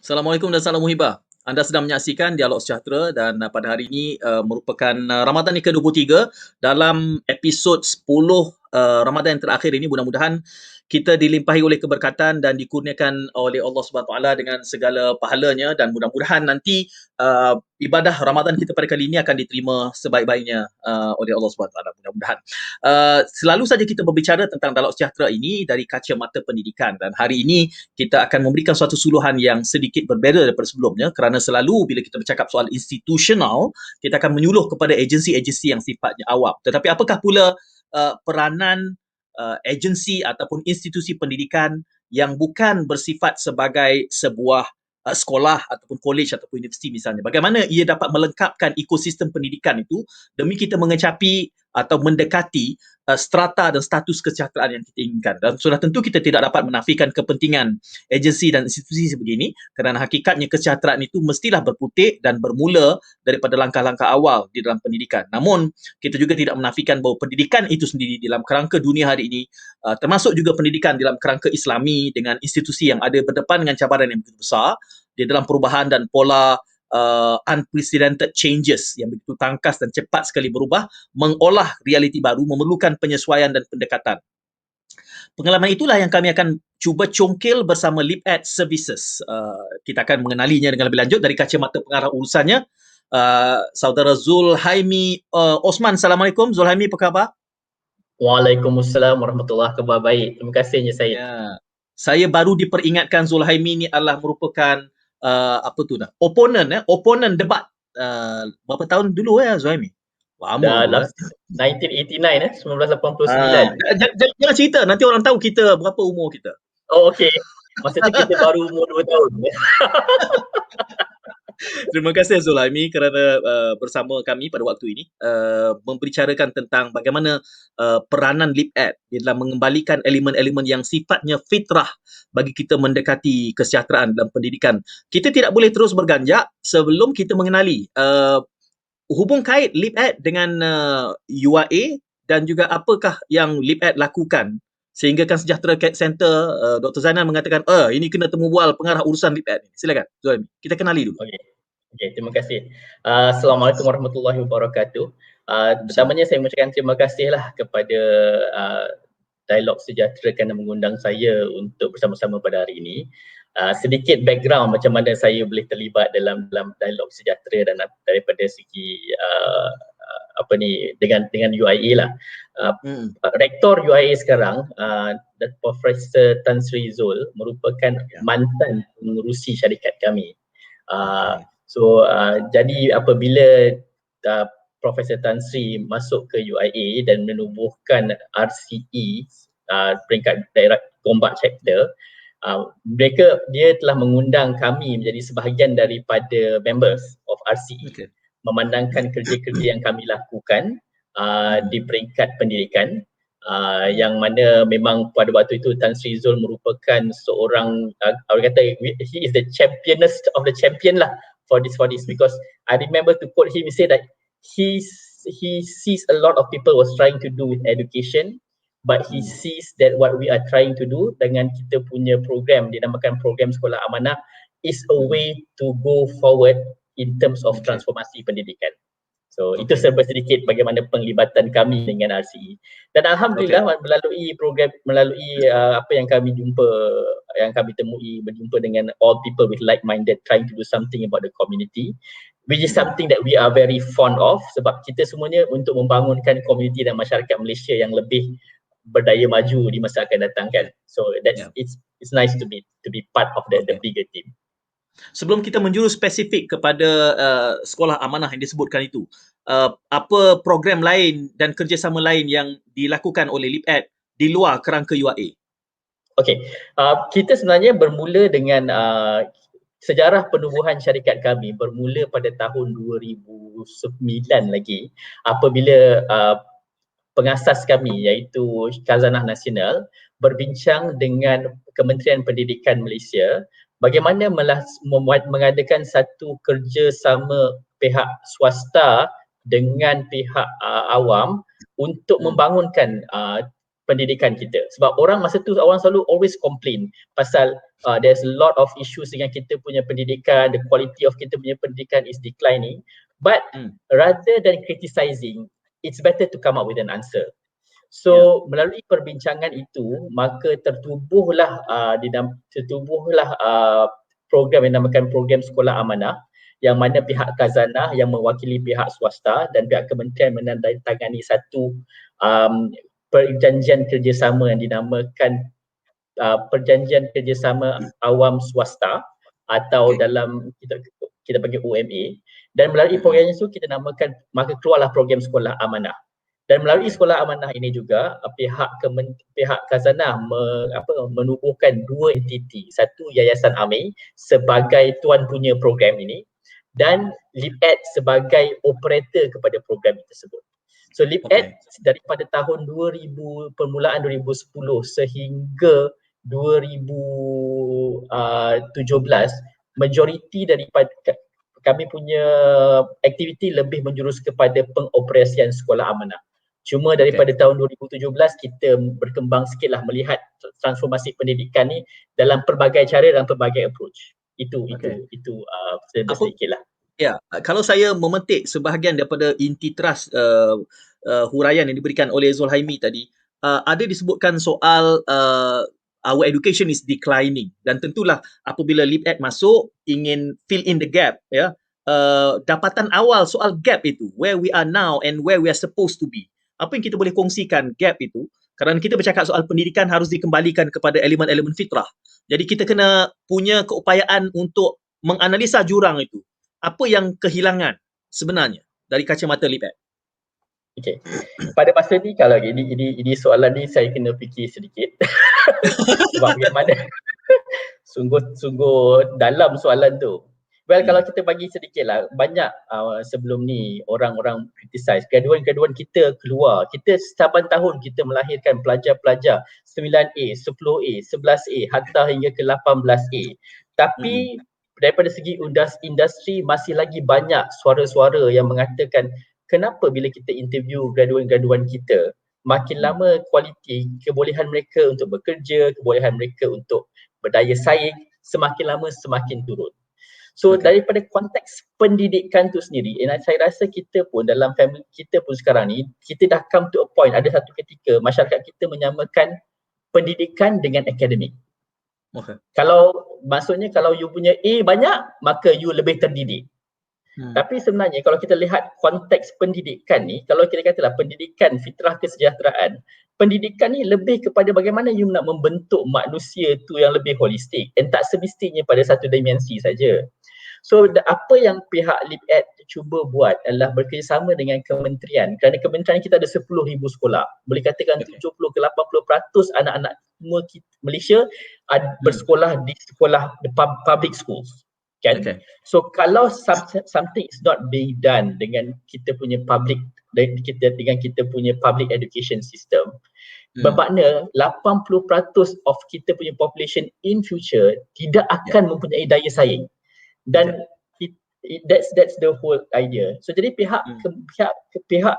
Assalamualaikum dan salam muhibah. Anda sedang menyaksikan Dialog Sejahtera dan pada hari ini merupakan Ramadan yang ke-23 dalam episod 10 Ramadan yang terakhir ini. Mudah-mudahan kita dilimpahi oleh keberkatan dan dikurniakan oleh Allah Subhanahu Wa Taala dengan segala pahalanya, dan mudah-mudahan nanti ibadah Ramadan kita pada kali ini akan diterima sebaik-baiknya oleh Allah Subhanahu Wa Taala, mudah-mudahan. Selalu saja kita berbicara tentang Dialog Sejahtera ini dari kacamata pendidikan, dan hari ini kita akan memberikan suatu suluhan yang sedikit berbeza daripada sebelumnya, kerana selalu bila kita bercakap soal institutional, kita akan menyuluh kepada agensi-agensi yang sifatnya awam. Tetapi apakah pula peranan agensi ataupun institusi pendidikan yang bukan bersifat sebagai sebuah sekolah ataupun college ataupun universiti misalnya? Bagaimana ia dapat melengkapkan ekosistem pendidikan itu demi kita mengecapi atau mendekati strata dan status kesejahteraan yang kita inginkan. Dan sudah tentu kita tidak dapat menafikan kepentingan agensi dan institusi sebegini, kerana hakikatnya kesejahteraan itu mestilah berputik dan bermula daripada langkah-langkah awal di dalam pendidikan. Namun kita juga tidak menafikan bahawa pendidikan itu sendiri dalam kerangka dunia hari ini, termasuk juga pendidikan dalam kerangka Islami dengan institusi yang ada berdepan dengan cabaran yang begitu besar di dalam perubahan dan pola unprecedented changes yang begitu tangkas dan cepat sekali berubah, mengolah realiti baru memerlukan penyesuaian dan pendekatan. Pengalaman itulah yang kami akan cuba congkil bersama LibEd Services. Kita akan mengenalinya dengan lebih lanjut dari kacamata pengarah urusannya, Saudara Zulhaimi Osman. Assalamualaikum Zulhaimi, apa khabar? Waalaikumsalam warahmatullahi wabarakatuh. Baik, terima kasihnya Syed. Ya. Saya baru diperingatkan Zulhaimi ni adalah merupakan opponent debat berapa tahun dulu Zulhaimi? Lama tu. 1989 1989. Jangan cerita, nanti orang tahu kita berapa umur kita. Oh okey. Masa tu kita baru umur 2 tahun. Terima kasih Zulhaimi kerana bersama kami pada waktu ini membicarakan tentang bagaimana peranan LibEd dalam mengembalikan elemen-elemen yang sifatnya fitrah bagi kita mendekati kesejahteraan dalam pendidikan. Kita tidak boleh terus berganjak sebelum kita mengenali hubung kait LibEd dengan UIA dan juga apakah yang LibEd lakukan sehingga kan Sejahtera Center Dr. Zainal mengatakan ini kena temu bual pengarah urusan LibEd. Silakan Zulhaimi, kita kenali dulu. Okey, terima kasih. Assalamualaikum warahmatullahi wabarakatuh. Pertamanya saya mengucapkan terima kasihlah kepada Dialog Sejahtera kerana mengundang saya untuk bersama-sama pada hari ini. Sedikit background macam mana saya boleh terlibat dalam Dialog Sejahtera dan daripada segi dengan UIA lah. Rektor UIA sekarang Profesor Tan Sri Zul merupakan mantan pengurusi syarikat kami. Jadi apabila Profesor Tan Sri masuk ke UIA dan menubuhkan RCE, peringkat daerah combat sector, dia telah mengundang kami menjadi sebahagian daripada members of RCE, memandangkan kerja-kerja yang kami lakukan di peringkat pendidikan, yang mana memang pada waktu itu Tan Sri Zul merupakan seorang orang kata he is the championest of the champion lah for this because I remember to quote him, he said that he sees a lot of people was trying to do with education, but he sees that what we are trying to do dengan kita punya program dinamakan program Sekolah Amanah is a way to go forward in terms of transformasi pendidikan. So itu serba sedikit bagaimana penglibatan kami dengan RCE. Dan alhamdulillah melalui apa yang kami temui, berjumpa dengan all people with like-minded trying to do something about the community, which is something that we are very fond of, sebab kita semuanya untuk membangunkan komuniti dan masyarakat Malaysia yang lebih berdaya maju di masa akan datang kan. So it's nice to be part of the bigger team. Sebelum kita menjurus spesifik kepada sekolah amanah yang disebutkan itu, apa program lain dan kerjasama lain yang dilakukan oleh LibEd di luar kerangka UIA? Okey, kita sebenarnya bermula dengan sejarah penubuhan syarikat kami bermula pada tahun 2009 lagi, apabila pengasas kami iaitu Khazanah Nasional berbincang dengan Kementerian Pendidikan Malaysia bagaimana mengadakan satu kerjasama pihak swasta dengan pihak awam untuk membangunkan pendidikan kita. Sebab orang masa tu orang selalu always complain pasal there's a lot of issues dengan kita punya pendidikan, the quality of kita punya pendidikan is declining. But rather than criticizing, it's better to come up with an answer. So melalui perbincangan itu, maka tertubuhlah program yang dinamakan program Sekolah Amanah, yang mana pihak Khazanah yang mewakili pihak swasta dan pihak kementerian menandatangani satu perjanjian kerjasama yang dinamakan perjanjian kerjasama awam swasta, atau dalam kita panggil UMA. Dan melalui program itu kita namakan, maka keluarlah program Sekolah Amanah. Dan melalui Sekolah Amanah ini juga pihak Khazanah menubuhkan dua entiti, satu Yayasan AMEI sebagai tuan punya program ini dan LibEd sebagai operator kepada program tersebut. So LibEd daripada tahun 2000, permulaan 2010 sehingga 2017, majoriti daripada kami punya aktiviti lebih menjurus kepada pengoperasian Sekolah Amanah. Cuma daripada tahun 2017 kita berkembang sikitlah melihat transformasi pendidikan ni dalam pelbagai cara dan pelbagai approach. Itu sedikitlah. Ya, kalau saya memetik sebahagian daripada inti teras huraian yang diberikan oleh Zulhaimi tadi, ada disebutkan soal our education is declining, dan tentulah apabila LibEd masuk ingin fill in the gap, ya, dapatan awal soal gap itu, where we are now and where we are supposed to be. Apa yang kita boleh kongsikan gap itu? Kerana kita bercakap soal pendidikan harus dikembalikan kepada elemen-elemen fitrah. Jadi kita kena punya keupayaan untuk menganalisa jurang itu. Apa yang kehilangan sebenarnya dari kacamata LibEd? Okey. Pada masa ni, kalau ini soalan ni saya kena fikir sedikit. Sebab bagaimana sungguh dalam soalan tu. Well, kalau kita bagi sedikit lah, banyak sebelum ni orang-orang criticize graduan-graduan kita keluar. Kita setiap tahun kita melahirkan pelajar-pelajar 9A, 10A, 11A, hatta hingga ke 18A. Tapi daripada segi industri masih lagi banyak suara-suara yang mengatakan kenapa bila kita interview graduan-graduan kita, makin lama kualiti kebolehan mereka untuk bekerja, kebolehan mereka untuk berdaya saing semakin lama semakin turun. So daripada konteks pendidikan tu sendiri, saya rasa kita pun dalam family kita pun sekarang ni, kita dah come to a point, ada satu ketika masyarakat kita menyamakan pendidikan dengan akademik. Kalau maksudnya kalau you punya A banyak, maka you lebih terdidik. Tapi sebenarnya kalau kita lihat konteks pendidikan ni, kalau kita katalah pendidikan fitrah kesejahteraan, pendidikan ni lebih kepada bagaimana you nak membentuk manusia tu yang lebih holistik, dan tak semestinya pada satu dimensi saja. So apa yang pihak LibEd cuba buat adalah bekerjasama dengan kementerian, kerana kementerian kita ada 10,000 sekolah. Boleh katakan 70 ke 80% anak-anak Malaysia bersekolah di sekolah public schools. Kan? So kalau something is not being done dengan kita punya public education system, bermakna 80% of kita punya population in future tidak akan mempunyai daya saing. Dan that's the whole idea. So jadi pihak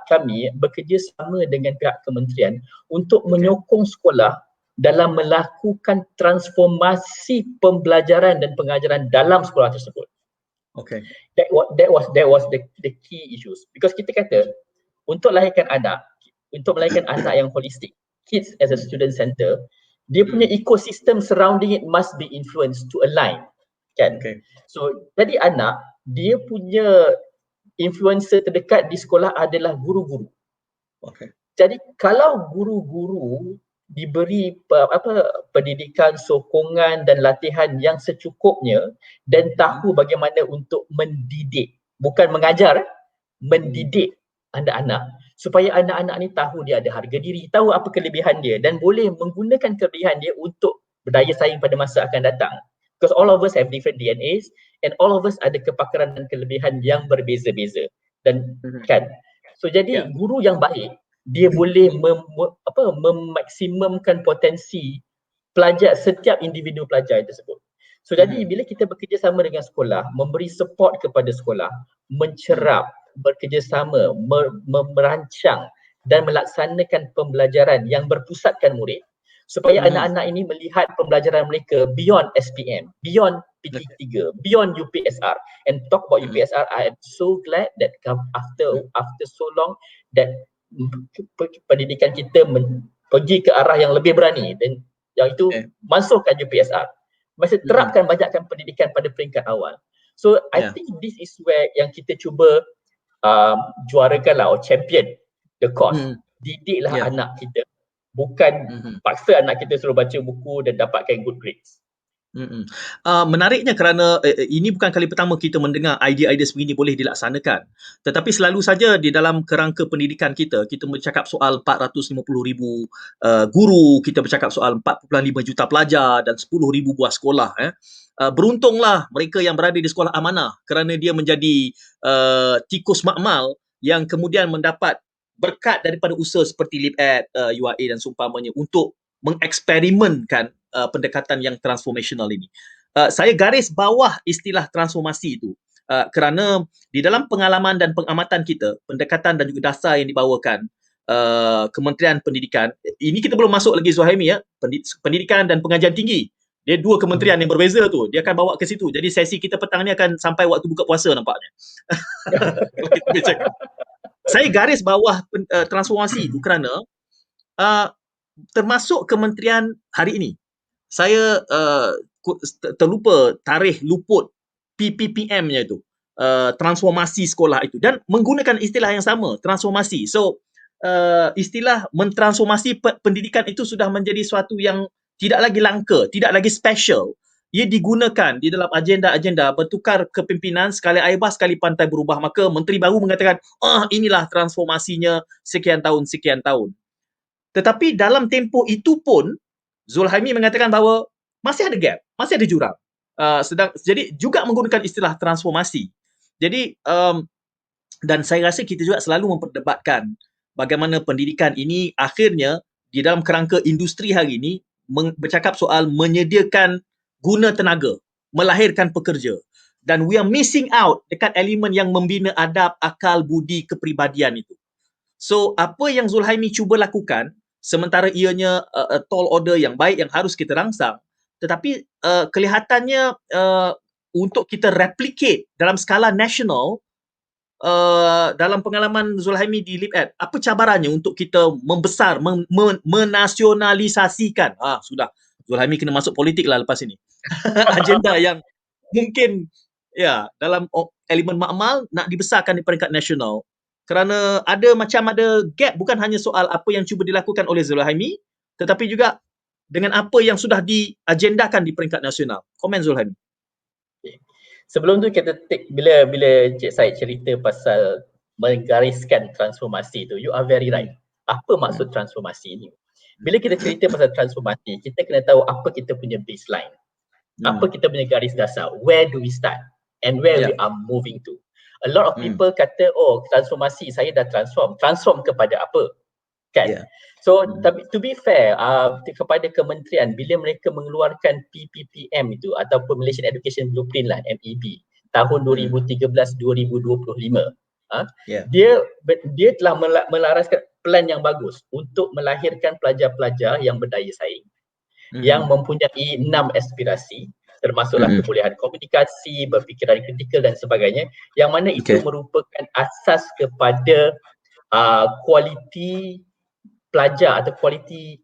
kami bekerja sama dengan pihak kementerian untuk menyokong sekolah dalam melakukan transformasi pembelajaran dan pengajaran dalam sekolah tersebut. That was the key issues. Because kita kata untuk melahirkan anak yang holistic, kids as a student center, dia punya ecosystem surrounding it must be influenced to align. Kan? So jadi anak dia punya influencer terdekat di sekolah adalah guru-guru. Jadi kalau guru-guru diberi pendidikan, sokongan dan latihan yang secukupnya dan tahu bagaimana untuk mendidik, bukan mengajar, mendidik anak-anak, supaya anak-anak ni tahu dia ada harga diri, tahu apa kelebihan dia dan boleh menggunakan kelebihan dia untuk berdaya saing pada masa akan datang. Because all of us have different DNAs and all of us ada kepakaran dan kelebihan yang berbeza-beza. Dan kan, so jadi guru yang baik dia boleh memaksimumkan potensi pelajar, setiap individu pelajar tersebut. So jadi bila kita bekerjasama dengan sekolah, memberi support kepada sekolah, mencerap, bekerjasama, merancang dan melaksanakan pembelajaran yang berpusatkan murid supaya anak-anak ini melihat pembelajaran mereka beyond SPM, beyond PT3, beyond UPSR. And talk about UPSR, I am so glad that after so long that pendidikan kita pergi ke arah yang lebih berani dan yang itu masukkan UPSR. Masih terapkan banyakkan pendidikan pada peringkat awal. So I think this is where yang kita cuba juarakan lah, or champion the cause. Didiklah anak kita, bukan paksa anak kita suruh baca buku dan dapatkan good grades. Menariknya kerana ini bukan kali pertama kita mendengar idea-idea sebegini boleh dilaksanakan. Tetapi selalu saja di dalam kerangka pendidikan kita bercakap soal 450,000 guru, kita bercakap soal 4.5 juta pelajar dan 10,000 buah sekolah. Beruntunglah mereka yang berada di sekolah amanah kerana dia menjadi tikus makmal yang kemudian mendapat berkat daripada usaha seperti LibEd, UIA dan seumpamanya untuk mengeksperimenkan pendekatan yang transformational ini. Saya garis bawah istilah transformasi itu kerana di dalam pengalaman dan pengamatan kita, pendekatan dan juga dasar yang dibawakan Kementerian Pendidikan, ini kita belum masuk lagi Zuhaimi, Pendidikan dan Pengajian Tinggi. Dia dua kementerian yang berbeza tu. Dia akan bawa ke situ. Jadi sesi kita petang ni akan sampai waktu buka puasa nampaknya. Saya garis bawah transformasi itu kerana termasuk kementerian hari ini. Saya terlupa tarikh luput PPPM-nya itu, transformasi sekolah itu, dan menggunakan istilah yang sama, transformasi. So istilah mentransformasi pendidikan itu sudah menjadi suatu yang tidak lagi langka, tidak lagi special. Ia digunakan di dalam agenda-agenda bertukar kepimpinan, sekali air bah sekali pantai berubah, maka menteri baru mengatakan inilah transformasinya sekian tahun. Tetapi dalam tempoh itu pun Zulhaimi mengatakan bahawa masih ada gap, masih ada jurang. Jadi juga menggunakan istilah transformasi. Jadi dan saya rasa kita juga selalu memperdebatkan bagaimana pendidikan ini akhirnya di dalam kerangka industri hari ini bercakap soal menyediakan guna tenaga, melahirkan pekerja. Dan we are missing out dekat elemen yang membina adab, akal, budi, kepribadian itu. So apa yang Zulhaimi cuba lakukan, sementara ianya tall order yang baik yang harus kita rangsang, tetapi kelihatannya untuk kita replicate dalam skala nasional, dalam pengalaman Zulhaimi di LibEd, apa cabarannya untuk kita membesar, menasionalisasikan, sudah, Zulhaimi kena masuk politik lah lepas ini, agenda yang mungkin dalam elemen makmal nak dibesarkan di peringkat nasional. Kerana ada gap, bukan hanya soal apa yang cuba dilakukan oleh Zulhaimi, tetapi juga dengan apa yang sudah diagendakan di peringkat nasional. Komen Zulhaimi. Sebelum tu kita bila Cik Syed cerita pasal menggariskan transformasi tu, you are very right. Apa maksud transformasi ini? Bila kita cerita pasal transformasi, kita kena tahu apa kita punya baseline. Apa kita punya garis dasar. Where do we start? And where we are moving to. A lot of people kata, transformasi, saya dah transform kepada apa, kan? So to be fair, kepada kementerian, bila mereka mengeluarkan PPPM itu ataupun Malaysian Education Blueprint lah, MEB, tahun 2013-2025, dia telah melaraskan plan yang bagus untuk melahirkan pelajar-pelajar yang berdaya saing, yang mempunyai 6 aspirasi, termasuklah kebolehan komunikasi, berfikiran kritikal dan sebagainya, yang mana itu merupakan asas kepada kualiti pelajar atau kualiti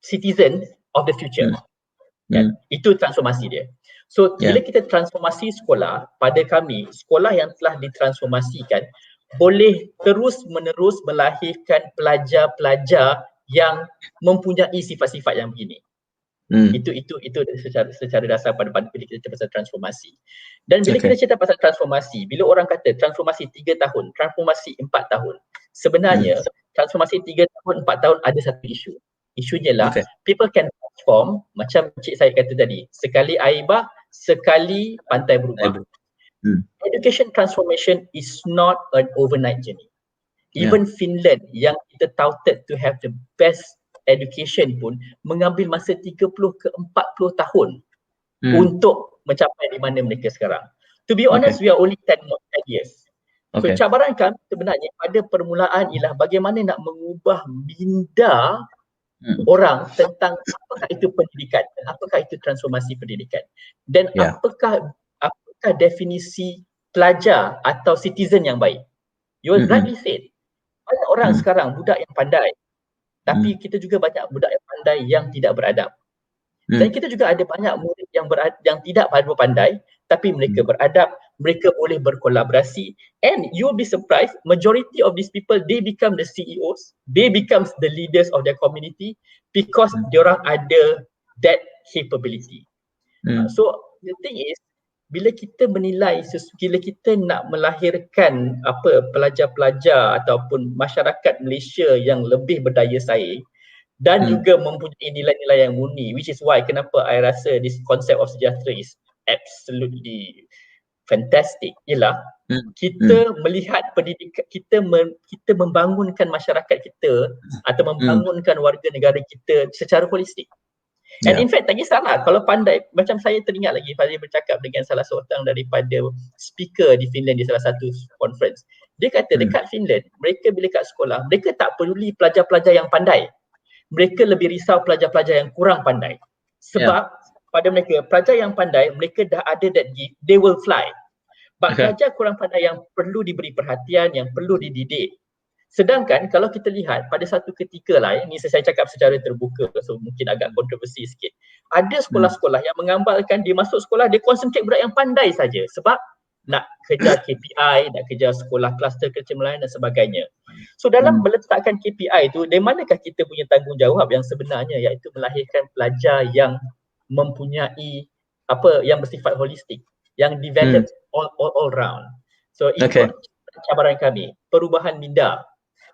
citizen of the future. Itu transformasi dia. So bila kita transformasi sekolah, pada kami, sekolah yang telah ditransformasikan boleh terus menerus melahirkan pelajar-pelajar yang mempunyai sifat-sifat yang begini. Itu secara dasar pada bila kita cerita pasal transformasi. Dan bila kita cerita pasal transformasi, bila orang kata transformasi 3 tahun, transformasi 4 tahun, sebenarnya transformasi 3 tahun, 4 tahun ada satu isu. Isunya lah, people can transform, macam Cik Syed kata tadi, sekali air bah, sekali pantai berubah. Education transformation is not an overnight journey. Even Finland yang kita touted to have the best education pun mengambil masa 30 ke 40 tahun untuk mencapai di mana mereka sekarang. To be honest, we are only 10 years. So cabaran kami sebenarnya pada permulaan ialah bagaimana nak mengubah minda orang tentang apakah itu pendidikan dan apakah itu transformasi pendidikan dan apakah definisi pelajar atau citizen yang baik. You rightly said, banyak orang sekarang budak yang pandai, tapi kita juga banyak budak yang pandai yang tidak beradab. Dan kita juga ada banyak murid yang tidak pandai, tapi mereka beradab, mereka boleh berkolaborasi, and you'll be surprised, majority of these people, they become the CEOs, they become the leaders of their community because diorang ada that capability. So the thing is, bila kita menilai, bila kita nak melahirkan pelajar-pelajar ataupun masyarakat Malaysia yang lebih berdaya saing dan juga mempunyai nilai-nilai yang murni, which is why kenapa I rasa this concept of sejahtera is absolutely fantastic, ialah kita melihat pendidikan, kita membangunkan masyarakat kita atau membangunkan warga negara kita secara holistik. And in fact, tak kisahlah kalau pandai, macam saya teringat lagi saya bercakap dengan salah seorang daripada speaker di Finland di salah satu conference. Dia kata dekat Finland, mereka bila kat sekolah, mereka tak peduli pelajar-pelajar yang pandai. Mereka lebih risau pelajar-pelajar yang kurang pandai. Sebab pada mereka, pelajar yang pandai, mereka dah ada that gift, they will fly. But pelajar kurang pandai yang perlu diberi perhatian, yang perlu dididik. Sedangkan kalau kita lihat pada satu ketika lah, ini saya cakap secara terbuka, so mungkin agak kontroversi sikit. Ada sekolah-sekolah yang menggambarkan dia masuk sekolah, dia concentrate budak yang pandai saja sebab nak kejar KPI, nak kejar sekolah kluster kerja melayan dan sebagainya. So dalam meletakkan KPI tu, dari manakah kita punya tanggungjawab yang sebenarnya, iaitu melahirkan pelajar yang mempunyai yang bersifat holistik, yang develop all round. So itu cabaran kami, perubahan minda.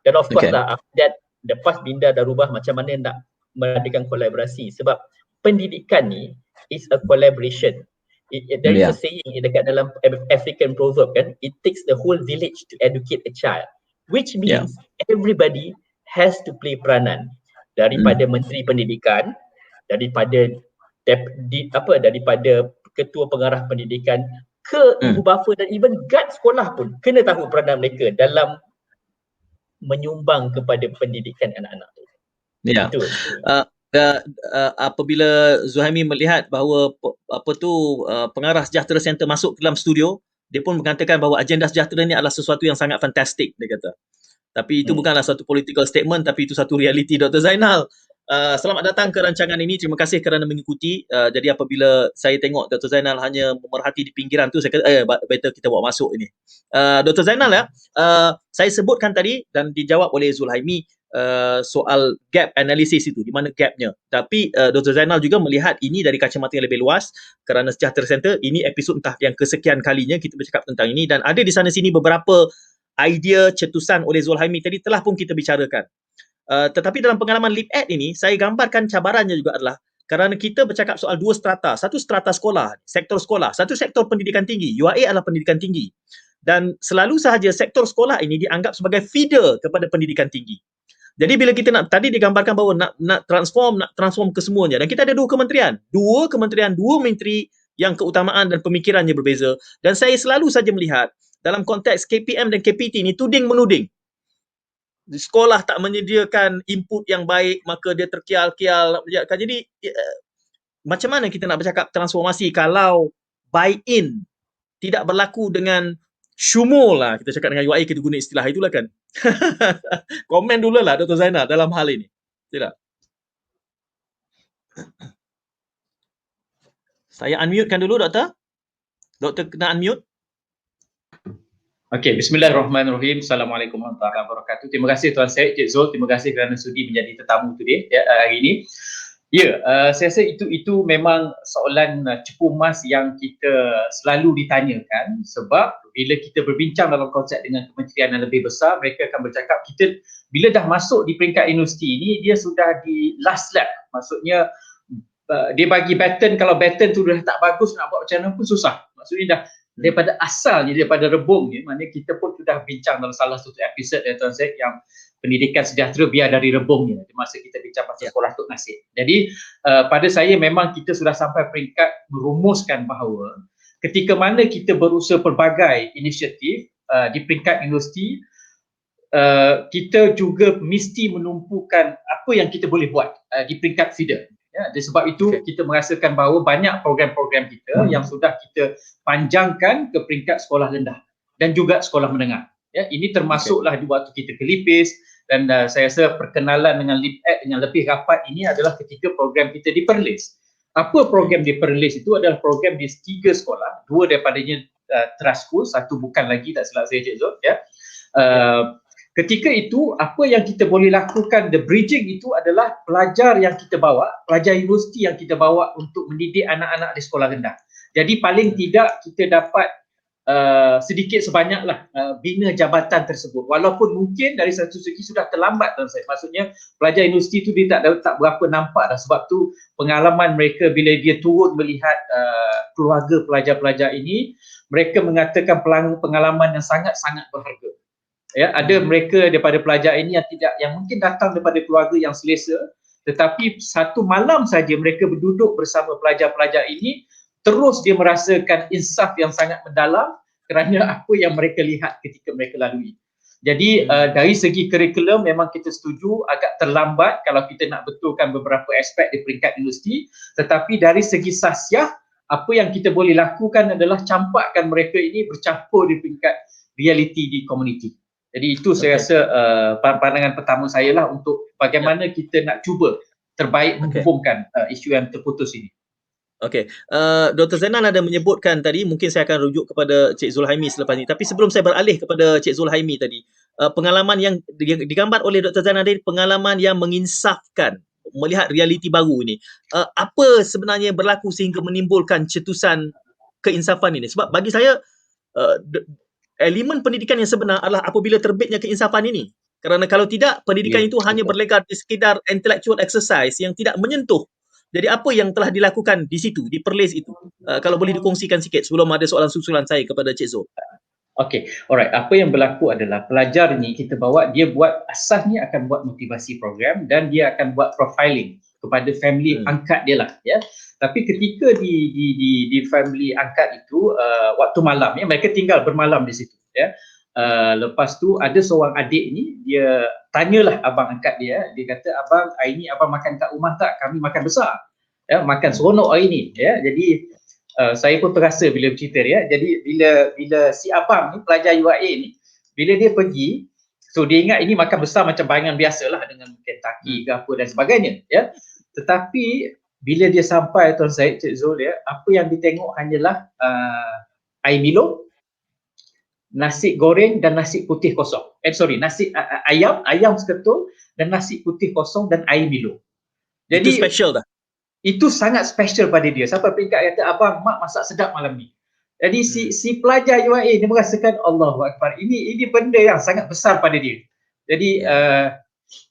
Dan of course lah, after that, lepas minda dah rubah, macam mana nak mengadakan kolaborasi. Sebab pendidikan ni is a collaboration. There is a saying dekat dalam African proverb kan, it takes the whole village to educate a child. Which means everybody has to play peranan. Daripada Menteri Pendidikan, daripada daripada Ketua Pengarah Pendidikan, ke ibu bapa dan even guard sekolah pun kena tahu peranan mereka dalam menyumbang kepada pendidikan anak-anak tu. Itu. Apabila Zuhaimi melihat bahawa pengarah Sejahtera Center masuk ke dalam studio, dia pun mengatakan bahawa agenda sejahtera ni adalah sesuatu yang sangat fantastik, dia kata. Tapi itu bukanlah satu political statement, tapi itu satu realiti, Dr. Zainal. Selamat datang ke rancangan ini. Terima kasih kerana mengikuti. Jadi apabila saya tengok Dr. Zainal hanya memerhati di pinggiran tu, saya kata better kita bawa masuk ini. Dr. Zainal saya sebutkan tadi dan dijawab oleh Zulhaimi soal gap analysis itu, di mana gapnya. Tapi Dr. Zainal juga melihat ini dari kacamata yang lebih luas kerana Sejahtera Center ini episod entah yang kesekian kalinya kita bercakap tentang ini, dan ada di sana sini beberapa idea cetusan oleh Zulhaimi tadi telah pun kita bicarakan. Tetapi dalam pengalaman LeapEd ini, saya gambarkan cabarannya juga adalah kerana kita bercakap soal dua strata. Satu strata sekolah, sektor sekolah. Satu sektor pendidikan tinggi. UIA adalah pendidikan tinggi. Dan selalu sahaja sektor sekolah ini dianggap sebagai feeder kepada pendidikan tinggi. Jadi bila kita tadi digambarkan bahawa nak transform ke semuanya. Dan kita ada dua kementerian, dua menteri yang keutamaan dan pemikirannya berbeza. Dan saya selalu saja melihat dalam konteks KPM dan KPT ini tuding-menuding. Sekolah tak menyediakan input yang baik, maka dia terkial-kial. Jadi macam mana kita nak bercakap transformasi kalau buy-in tidak berlaku dengan syumul lah. Kita cakap dengan UIA, kita guna istilah itulah kan. Komen dulu lah Dr. Zainal dalam hal ini. Tidak? Saya unmute-kan dulu, Doktor. Doktor kena unmute. Okey, bismillahirrahmanirrahim. Assalamualaikum warahmatullahi wabarakatuh. Terima kasih Tuan Syed, Cik Zul. Terima kasih kerana sudi menjadi tetamu today, hari ini. Saya rasa itu memang soalan cepu emas yang kita selalu ditanyakan, sebab bila kita berbincang dalam konsep dengan kementerian yang lebih besar, mereka akan bercakap kita bila dah masuk di peringkat universiti ini, dia sudah di last lap. Maksudnya dia bagi baton, kalau baton tu dah tak bagus, nak buat macam mana pun susah. Maksudnya dah daripada asalnya, daripada rebungnya, maknanya kita pun sudah bincang dalam salah satu episod Tuan Syed yang pendidikan sejahtera biar dari rebungnya, di masa kita bincang pasal sekolah Tok Nasib. Jadi pada saya memang kita sudah sampai peringkat merumuskan bahawa ketika mana kita berusaha pelbagai inisiatif, di peringkat universiti, kita juga mesti menumpukan apa yang kita boleh buat di peringkat feeder. Ya, dan sebab itu kita merasakan bahawa banyak program-program kita yang sudah kita panjangkan ke peringkat sekolah rendah dan juga sekolah menengah. Ya, ini termasuklah di waktu kita ke LIPIS, dan saya rasa perkenalan dengan LIPAD yang lebih rapat ini adalah ketika program kita di Perlis. Apa program di Perlis itu adalah program di 3 sekolah, 2 daripadanya trust school, satu bukan lagi, tak silap saya Cik Zul, ya. Ketika itu, apa yang kita boleh lakukan, the bridging itu adalah pelajar yang kita bawa, pelajar universiti yang kita bawa untuk mendidik anak-anak di sekolah rendah. Jadi paling tidak kita dapat sedikit sebanyaklah bina jabatan tersebut. Walaupun mungkin dari satu segi sudah terlambat, saya. Maksudnya pelajar universiti itu dia tak berapa nampak dah. Sebab tu pengalaman mereka bila dia turun melihat keluarga pelajar-pelajar ini, mereka mengatakan pengalaman yang sangat-sangat berharga. Ya, ada mereka daripada pelajar ini yang mungkin datang daripada keluarga yang selesa, tetapi satu malam saja mereka berduduk bersama pelajar-pelajar ini, terus dia merasakan insaf yang sangat mendalam kerana apa yang mereka lihat ketika mereka lalui. Jadi dari segi kurikulum memang kita setuju agak terlambat kalau kita nak betulkan beberapa aspek di peringkat universiti, tetapi dari segi sasiah, apa yang kita boleh lakukan adalah campakkan mereka ini bercampur di peringkat realiti di komuniti. Jadi itu saya rasa pandangan pertama saya lah untuk bagaimana kita nak cuba terbaik menghubungkan isu yang terputus ini. Okey, Dr. Zainal ada menyebutkan tadi, mungkin saya akan rujuk kepada Cik Zulhaimi selepas ini. Tapi sebelum saya beralih kepada Cik Zulhaimi tadi, pengalaman yang digambar oleh Dr. Zainal tadi, pengalaman yang menginsafkan, melihat realiti baru ini. Apa sebenarnya berlaku sehingga menimbulkan cetusan keinsafan ini? Sebab bagi saya, elemen pendidikan yang sebenar adalah apabila terbitnya keinsafan ini. Kerana kalau tidak, pendidikan itu hanya berlegar di sekedar intellectual exercise yang tidak menyentuh. Jadi apa yang telah dilakukan di situ, di Perlis itu? Kalau boleh dikongsikan sikit sebelum ada soalan susulan saya kepada Cik Zul. Okey, alright. Apa yang berlaku adalah pelajar ni kita bawa, dia buat asasnya akan buat motivasi program dan dia akan buat profiling kepada family angkat dia lah, ya. Tapi ketika di family angkat itu waktu malam, ya, mereka tinggal bermalam di situ, ya. Lepas tu ada seorang adik ni, dia tanyalah abang angkat dia kata, abang hari ni abang makan kat rumah tak? Kami makan besar, ya, makan seronok hari ni, ya. Jadi saya pun terasa bila bercerita dia. Jadi bila si abang ni, pelajar UIA ni, bila dia pergi, so dia ingat ini makan besar macam bayangan biasalah dengan Kentucky ke apa dan sebagainya, ya. Tetapi bila dia sampai, Tuan Syed, Cik Zul, ya, apa yang ditengok hanyalah air Milo, nasi goreng dan nasi putih kosong. Nasi ayam seketul dan nasi putih kosong dan air Milo. Jadi itu special dah. Itu sangat special pada dia. Sampai peringkat kata, abang, mak masak sedap malam ni. Jadi si pelajar UIA dia merasakan Allahu Akbar. Ini benda yang sangat besar pada dia. Jadi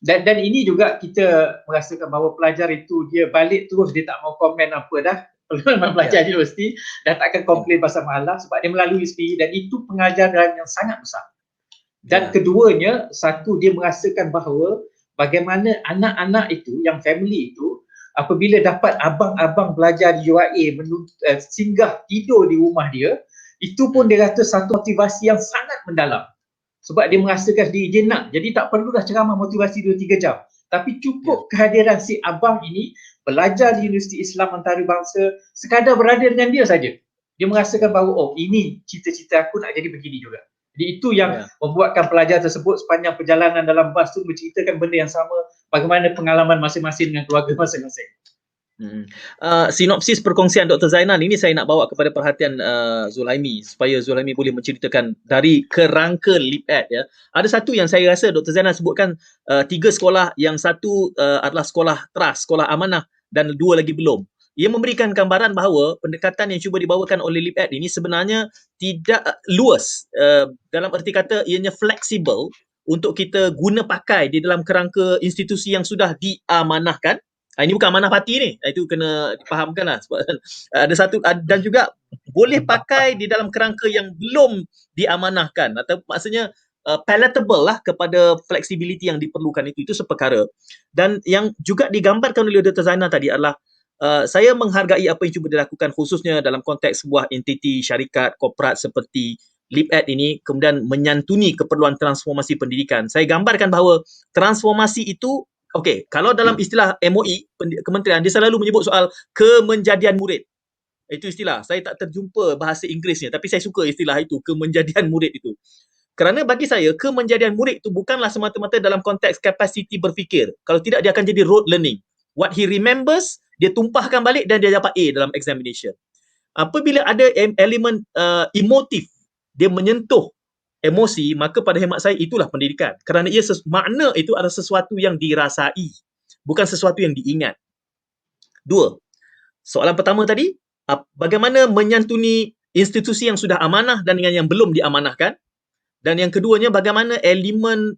dan ini juga kita merasakan bahawa pelajar itu dia balik terus, dia tak mau komen apa dah. Pengalaman pelajar di universiti dah tak akan komplain pasal masalah sebab dia melalui sendiri, dan itu pengajaran yang sangat besar. Dan keduanya, satu, dia merasakan bahawa bagaimana anak-anak itu, yang family itu, apabila dapat abang-abang belajar di UIA singgah tidur di rumah dia, itu pun dia kata satu motivasi yang sangat mendalam. Sebab dia merasakan diri dia nak, jadi tak perlulah ceramah motivasi 2-3 jam. Tapi cukup kehadiran si abang ini belajar di Universiti Islam Antarabangsa, sekadar berada dengan dia saja, dia merasakan bahawa oh, ini cita-cita aku nak jadi begini juga. Jadi itu yang membuatkan pelajar tersebut sepanjang perjalanan dalam bas tu menceritakan benda yang sama, bagaimana pengalaman masing-masing dengan keluarga masing-masing. Sinopsis perkongsian Dr. Zainal ini saya nak bawa kepada perhatian Zulhaimi, supaya Zulhaimi boleh menceritakan dari kerangka LIPAD, ya. Ada satu yang saya rasa Dr. Zainal sebutkan, 3 sekolah, yang satu adalah sekolah trust, sekolah amanah, dan 2 lagi belum. Ia memberikan gambaran bahawa pendekatan yang cuba dibawakan oleh LIPAD ini sebenarnya tidak luas, dalam erti kata ianya fleksibel untuk kita guna pakai di dalam kerangka institusi yang sudah diamanahkan. Ini bukan amanah parti ni, itu kena difahamkan lah. Sebab ada satu, dan juga boleh pakai di dalam kerangka yang belum diamanahkan, atau maksudnya palatable lah kepada flexibility yang diperlukan itu seperkara. Dan yang juga digambarkan oleh Dr. Zainal tadi adalah saya menghargai apa yang cuba dilakukan khususnya dalam konteks sebuah entiti syarikat korporat seperti LibEd ini kemudian menyantuni keperluan transformasi pendidikan. Saya gambarkan bahawa transformasi itu, okey, kalau dalam istilah MOE, kementerian, dia selalu menyebut soal kemenjadian murid. Itu istilah. Saya tak terjumpa bahasa Inggerisnya, tapi saya suka istilah itu, kemenjadian murid itu. Kerana bagi saya, kemenjadian murid itu bukanlah semata-mata dalam konteks kapasiti berfikir. Kalau tidak, dia akan jadi rote learning. What he remembers, dia tumpahkan balik dan dia dapat A dalam examination. Apabila ada elemen emotif, dia menyentuh emosi, maka pada hemat saya itulah pendidikan. Kerana ia makna itu adalah sesuatu yang dirasai, bukan sesuatu yang diingat. Dua, soalan pertama tadi, bagaimana menyantuni institusi yang sudah amanah dan dengan yang belum diamanahkan. Dan yang keduanya, bagaimana elemen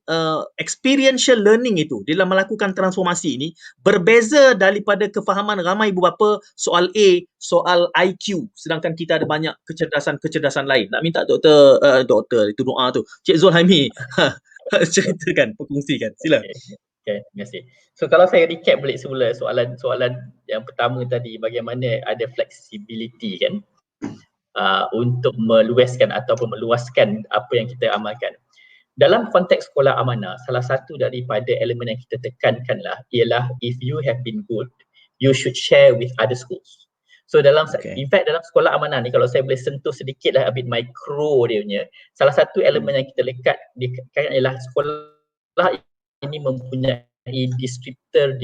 experiential learning itu dalam melakukan transformasi ini berbeza daripada kefahaman ramai ibu bapa soal A, soal IQ, sedangkan kita ada banyak kecerdasan-kecerdasan lain. Nak minta doktor itu doa tu, Cik Zul Haimi ceritakan, perkongsikan. Sila. Okay, terima kasih. So kalau saya recap balik semula soalan yang pertama tadi, bagaimana ada flexibility kan untuk meluaskan ataupun meluaskan apa yang kita amalkan. Dalam konteks sekolah amanah, salah satu daripada elemen yang kita tekankanlah ialah if you have been good, you should share with other schools. So in fact dalam sekolah amanah ni, kalau saya boleh sentuh sedikit lah a bit micro dia punya, salah satu elemen yang kita lekat ialah sekolah ini mempunyai descriptor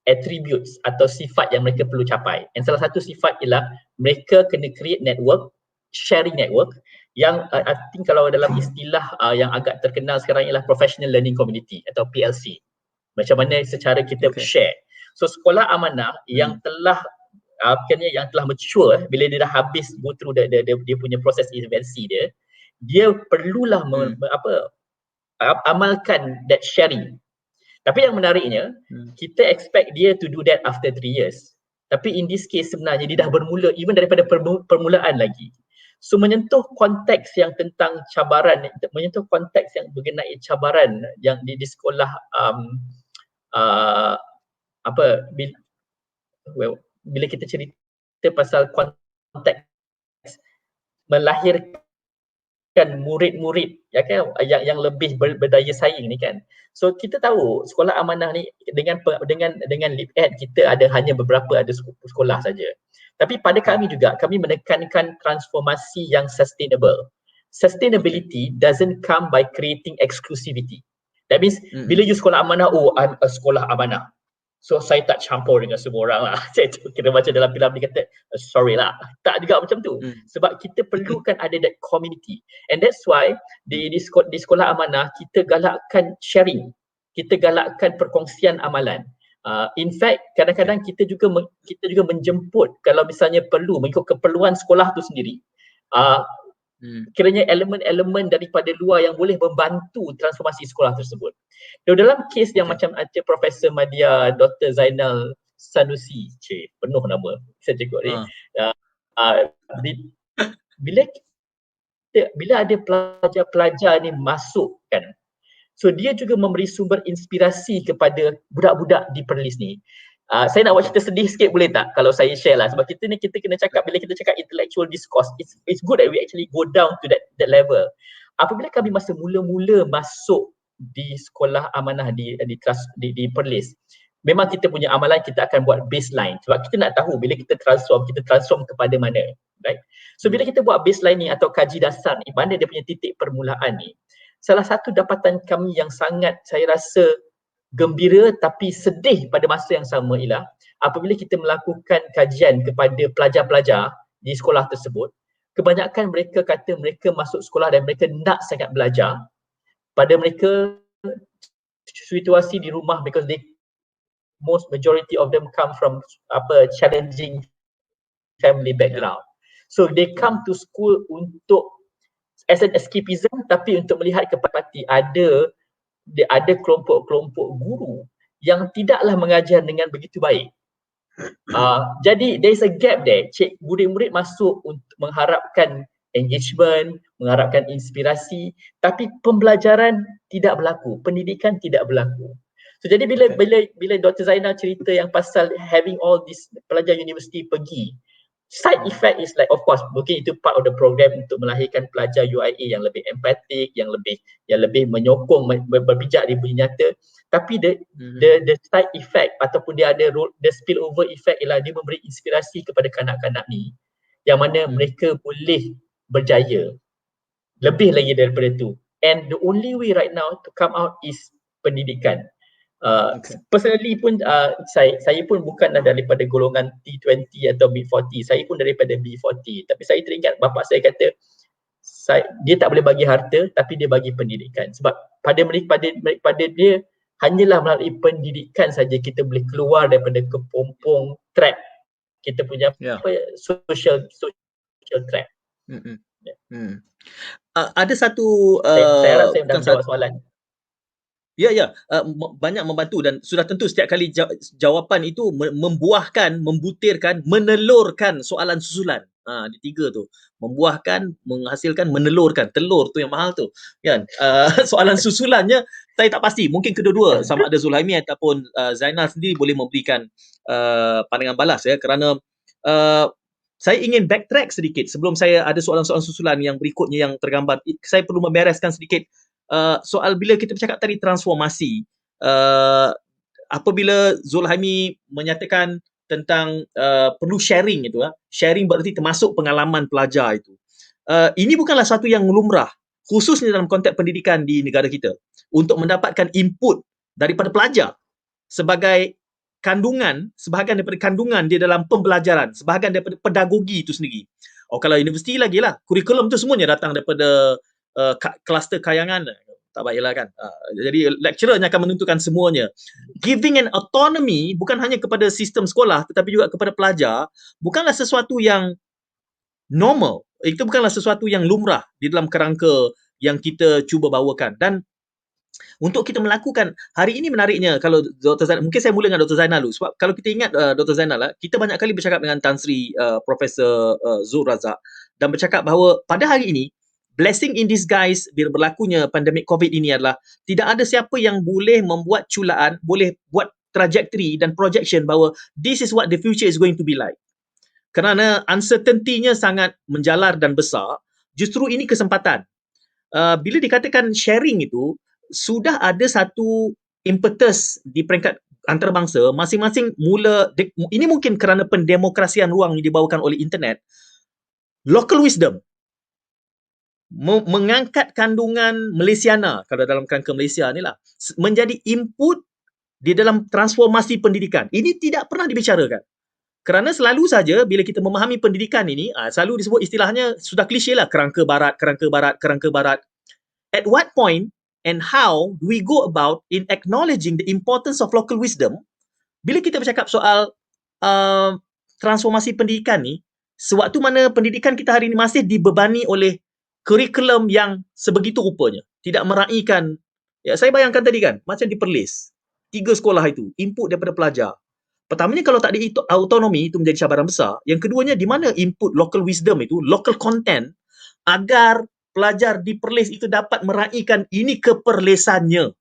attributes atau sifat yang mereka perlu capai. And salah satu sifat ialah mereka kena create network, sharing network yang I think kalau dalam istilah yang agak terkenal sekarang ialah professional learning community atau PLC. Macam mana secara kita share. So sekolah amanah yang telah yang telah mature, bila dia dah habis go through dia punya proses intervensi dia perlulah amalkan that sharing. Tapi yang menariknya, kita expect dia to do that after 3 years. Tapi in this case sebenarnya dia dah bermula even daripada permulaan lagi. So menyentuh konteks yang tentang cabaran, menyentuh konteks yang berkenai cabaran yang di sekolah bila kita cerita pasal konteks melahirkan murid-murid yang lebih berdaya saing ni kan. So kita tahu sekolah amanah ni dengan LibEd kita hanya beberapa sekolah saja. Tapi pada kami juga, kami menekankan transformasi yang sustainable. Sustainability doesn't come by creating exclusivity. That means bila you sekolah amanah, I'm a sekolah amanah, so saya tak campur dengan semua orang lah. Saya kira macam dalam filem dia kata, sorry lah. Tak juga macam tu. Sebab kita perlukan ada that community. And that's why di sekolah amanah kita galakkan sharing. Kita galakkan perkongsian amalan. In fact, kadang-kadang kita juga menjemput kalau misalnya perlu mengikut keperluan sekolah tu sendiri. Kiranya elemen-elemen daripada luar yang boleh membantu transformasi sekolah tersebut. Dalam kes yang macam Profesor Madya, Dr. Zainal Sanusi, penuh nama saya cakap ni. Bila ada pelajar-pelajar ni masuk kan, so dia juga memberi sumber inspirasi kepada budak-budak di Perlis ni. Saya nak buat cerita sedih sikit boleh tak kalau saya share lah, sebab kita kena cakap, bila kita cakap intellectual discourse, it's good that we actually go down to that level. Apabila kami masa mula-mula masuk di sekolah amanah di Perlis, memang kita punya amalan kita akan buat baseline sebab kita nak tahu bila kita transform kepada mana, right? So bila kita buat baseline ni atau kaji dasar ni, mana dia punya titik permulaan ni, salah satu dapatan kami yang sangat saya rasa gembira tapi sedih pada masa yang sama ialah apabila kita melakukan kajian kepada pelajar-pelajar di sekolah tersebut, kebanyakan mereka kata mereka masuk sekolah dan mereka nak sangat belajar. Pada mereka situasi di rumah, because most majority of them come from challenging family background. So they come to school untuk as an escapism, tapi untuk melihat kepada ada kelompok-kelompok guru yang tidaklah mengajar dengan begitu baik. Jadi there is a gap there. Murid-murid masuk untuk mengharapkan engagement, mengharapkan inspirasi, tapi pembelajaran tidak berlaku, pendidikan tidak berlaku. So jadi bila Dr. Zainal cerita yang pasal having all this pelajar universiti pergi, Side effect is like, of course, mungkin itu part of the program untuk melahirkan pelajar UIA yang lebih empatik, yang lebih menyokong, berpijak di dunia nyata. Tapi the side effect ataupun dia ada the spillover effect ialah dia memberi inspirasi kepada kanak-kanak ni yang mana mereka boleh berjaya lebih lagi daripada itu. And the only way right now to come out is pendidikan. Personally pun saya pun bukanlah daripada golongan T20 atau B40, saya pun daripada B40. Tapi saya teringat bapa saya kata dia tak boleh bagi harta tapi dia bagi pendidikan. Sebab pada dia hanyalah melalui pendidikan saja kita boleh keluar daripada kepompong trap kita punya social trap. Ada satu saya harap saya dah jawab soalan. Banyak membantu dan sudah tentu setiap kali jawapan itu membuahkan, membutirkan, menelurkan soalan susulan. Di tiga tu. Membuahkan, menghasilkan, menelurkan. Telur tu yang mahal tu. Kan? Soalan susulannya saya tak pasti. Mungkin kedua-dua sama ada Zulhaimi ataupun Zainal sendiri boleh memberikan pandangan balas ya, kerana saya ingin backtrack sedikit sebelum saya ada soalan-soalan susulan yang berikutnya yang tergambar. Saya perlu membereskan sedikit soal bila kita bercakap tadi transformasi, apabila Zulhaimi menyatakan tentang perlu sharing itu, sharing berarti termasuk pengalaman pelajar itu. Ini bukanlah satu yang lumrah, khususnya dalam konteks pendidikan di negara kita, untuk mendapatkan input daripada pelajar sebagai kandungan, sebahagian daripada kandungan dia dalam pembelajaran, sebahagian daripada pedagogi itu sendiri. Kalau universiti lagi lah, kurikulum tu semuanya datang daripada kluster kayangan. Tak baiklah kan. Jadi lecturernya akan menentukan semuanya. Giving an autonomy bukan hanya kepada sistem sekolah tetapi juga kepada pelajar bukanlah sesuatu yang normal. Itu bukanlah sesuatu yang lumrah di dalam kerangka yang kita cuba bawakan. Dan untuk kita melakukan hari ini menariknya, kalau Dr. Zainal, mungkin saya mula dengan Dr. Zainal dulu, sebab kalau kita ingat Dr. Zainal, kita banyak kali bercakap dengan Tan Sri Profesor Zul Razak dan bercakap bahawa pada hari ini blessing in disguise bila berlakunya pandemik COVID ini adalah tidak ada siapa yang boleh membuat culaan, boleh buat trajectory dan projection bahawa this is what the future is going to be like. Kerana uncertainty-nya sangat menjalar dan besar, justru ini kesempatan. Bila dikatakan sharing itu, sudah ada satu impetus di peringkat antarabangsa, masing-masing mula, ini mungkin kerana pendemokrasian ruang yang dibawakan oleh internet, local wisdom, mengangkat kandungan Malaysiana, kalau dalam kerangka Malaysia ni lah, menjadi input di dalam transformasi pendidikan. Ini tidak pernah dibicarakan. Kerana selalu saja bila kita memahami pendidikan ini, selalu disebut istilahnya, sudah klise lah, kerangka barat, kerangka barat, kerangka barat. At what point and how do we go about in acknowledging the importance of local wisdom? Bila kita bercakap soal transformasi pendidikan ni, sewaktu mana pendidikan kita hari ini masih dibebani oleh kurikulum yang sebegitu rupanya, tidak meraihkan, saya bayangkan tadi kan, macam di Perlis, 3 sekolah itu, input daripada pelajar. Pertamanya kalau tak ada autonomi, itu menjadi cabaran besar. Yang keduanya, di mana input local wisdom itu, local content, agar pelajar di Perlis itu dapat meraihkan ini keperlesannya.